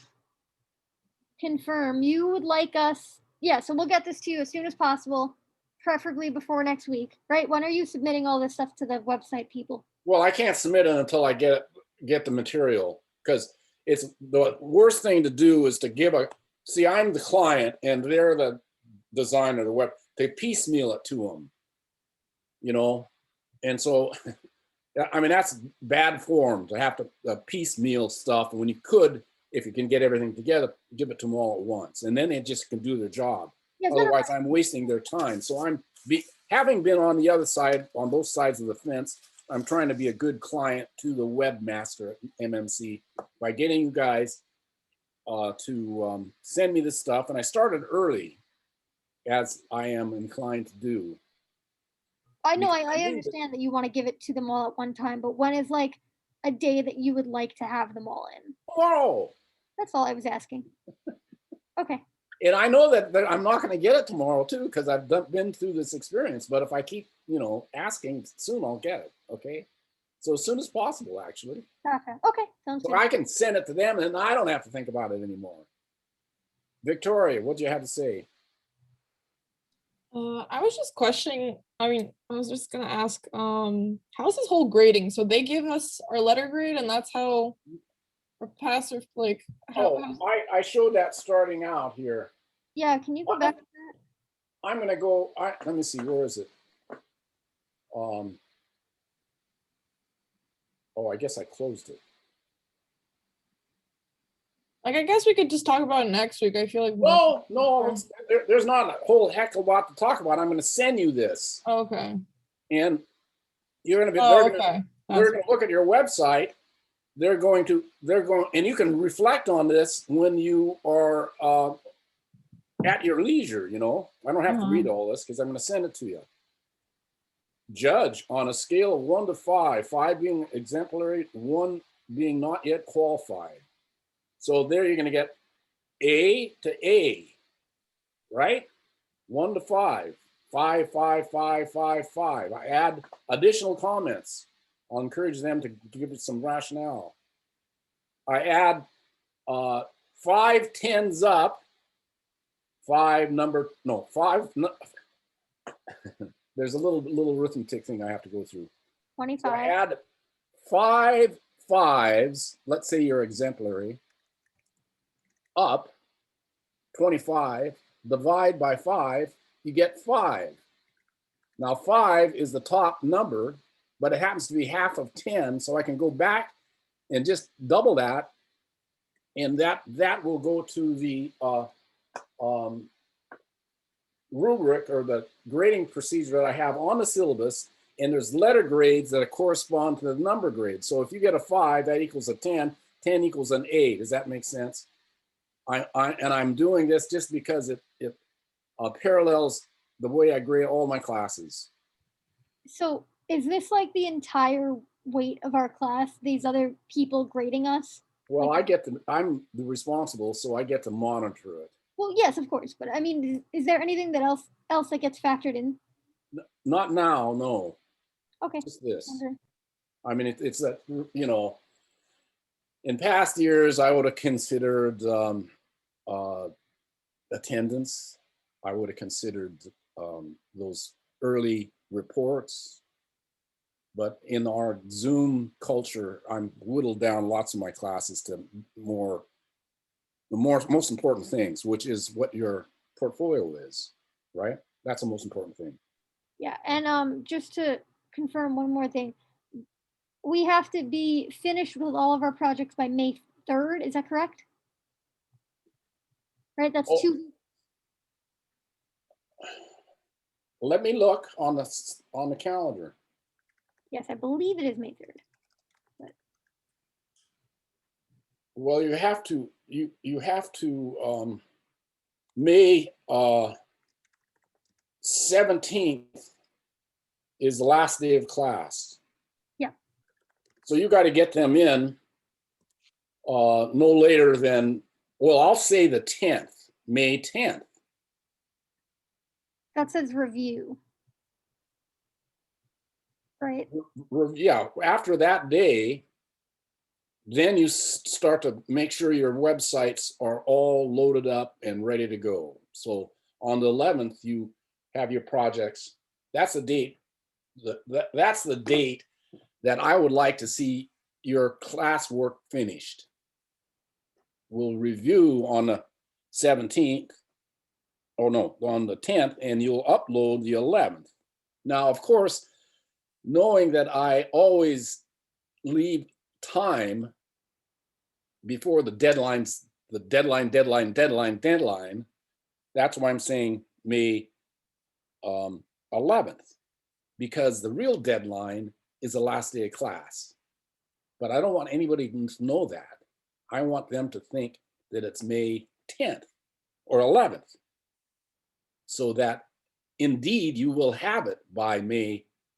confirm you would like us, yeah, so we'll get this to you as soon as possible, preferably before next week, right? When are you submitting all this stuff to the website people? Well, I can't submit it until I get the material, because it's the worst thing to do is to see, I'm the client and they're the designer, the web, they piecemeal it to them, you know? And so, I mean, that's bad form to have to piecemeal stuff when you could, if you can get everything together, give it to them all at once. And then they just can do their job. Yes, Otherwise, I'm wasting their time. So having been on the other side, on both sides of the fence, I'm trying to be a good client to the webmaster at MMC by getting you guys to send me this stuff. And I started early as I am inclined to do. I know, Because I I knew that- understand that you want to give it to them all at one time, but when is like a day that you would like to have them all in? Tomorrow. That's all I was asking. Okay. And I know that I'm not going to get it tomorrow too, because I've been through this experience. But if I keep, asking, soon I'll get it. Okay. So as soon as possible, actually. Gotcha. Okay. Sounds So good. I can send it to them and I don't have to think about it anymore. Victoria, what do you have to say? I was just questioning, I mean, I was just gonna ask, how's this whole grading? So they give us our letter grade and that's how our pass or like, Oh, I showed that starting out here. Yeah, can you go back to that? I'm going to go, let me see, where is it? Oh, I guess I closed it. Like, I guess we could just talk about it next week. I feel like. No, there's not a whole heck of a lot to talk about. I'm going to send you this. Okay. And you're going to be, Okay. they're going to look at your website. They're going, and you can reflect on this when you are at your leisure, I don't have to read all this because I'm going to send it to you. Judge on a scale of 1 to 5, 5 being exemplary, 1 being not yet qualified. So there you're going to get A to A, right? 1 to 5, 5, 5, 5, 5, 5. I add additional comments. I'll encourage them to give it some rationale. I add 5 tens up, 5 there's a little arithmetic thing I have to go through. 25. So I add 5 5s, let's say you're exemplary, up 25, divide by 5, you get 5. Now 5 is the top number, but it happens to be half of 10, so I can go back and just double that, and that will go to the rubric or the grading procedure that I have on the syllabus, and there's letter grades that correspond to the number grade. So if you get a 5, that equals a 10, 10 equals an A. Does that make sense? I'm doing this just because it parallels the way I grade all my classes. So is this like the entire weight of our class, these other people grading us? Well, I'm the responsible, so I get to monitor it. Well, yes, of course, but I mean, is there anything that else that gets factored in? Not now, no. Okay. Just this. Okay. I mean, it's that, in past years, I would have considered attendance. I would have considered those early reports. But in our Zoom culture, I'm whittled down lots of my classes to the most important things, which is what your portfolio is, right? That's the most important thing. Yeah, and just to confirm one more thing, we have to be finished with all of our projects by May 3rd. Is that correct? Right, that's Oh. 2. Let me look on the calendar. Yes, I believe it is May 3rd. Well, you have to May 17th is the last day of class. Yeah. So you got to get them in no later than, well, I'll say the 10th, May 10th. That says review. Right. Yeah, after that day, then you start to make sure your websites are all loaded up and ready to go. So on the 11th, you have your projects. That's the date. That's the date that I would like to see your classwork finished. We'll review on the 17th, or no, on the 10th, and you'll upload the 11th. Now, of course, knowing that I always leave time before the deadline, that's why I'm saying May 11th, because the real deadline is the last day of class. But I don't want anybody to know that. I want them to think that it's May 10th or 11th. so that indeed you will have it by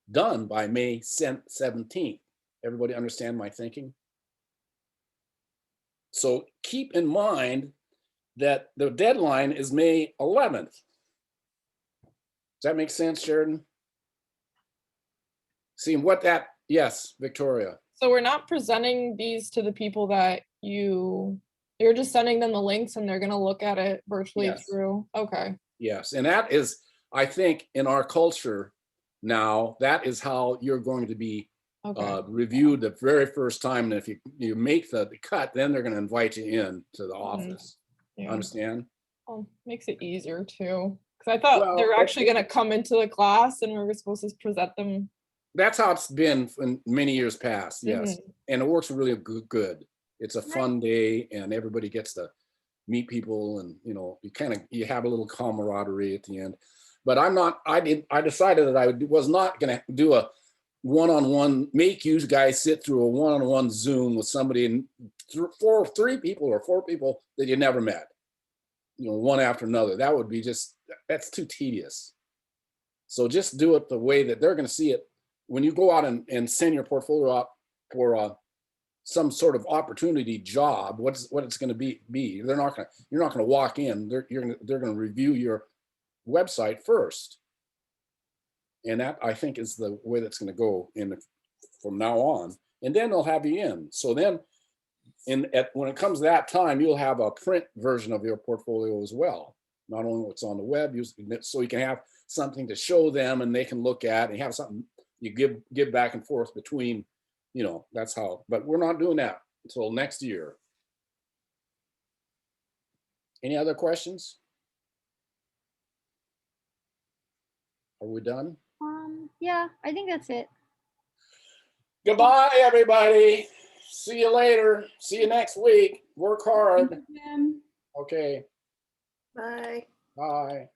done by May 17th. Everybody understand my thinking? So keep in mind that the deadline is May 11th. Does that make sense, Sheridan? See what that, yes, Victoria. So we're not presenting these to the people that you're just sending them the links and they're gonna look at it virtually Yes. through. Okay. Yes, and that is, I think, in our culture now, that is how you're going to be Okay. reviewed the very first time. And if you make the cut, then they're going to invite you in to the office. Yeah. Understand? Well, makes it easier too. Because I thought Well, they were actually gonna come into the class and we were supposed to present them. That's how it's been in many years past. Yes, and it works really good. It's a fun day, and everybody gets to meet people, and you have a little camaraderie at the end. But I decided that I was not going to do a one-on-one, make you guys sit through a one-on-one Zoom with somebody, and three people or four people that you never met, one after another. That would be that's too tedious. So just do it the way that they're going to see it. When you go out and send your portfolio out for some sort of opportunity job, what it's going to be, you're not going to walk in. They're going to review your website first, and that, I think, is the way that's going to go from now on. And then they'll have you in. So then, when it comes to that time, you'll have a print version of your portfolio as well. Not only what's on the web, so you can have something to show them, and they can look at, and have something you give back and forth between. That's how. But we're not doing that until next year. Any other questions? Are we done? Yeah, I think that's it. Goodbye, everybody. See you later. See you next week. Work hard. Thank you, Jim. Okay. Bye. Bye.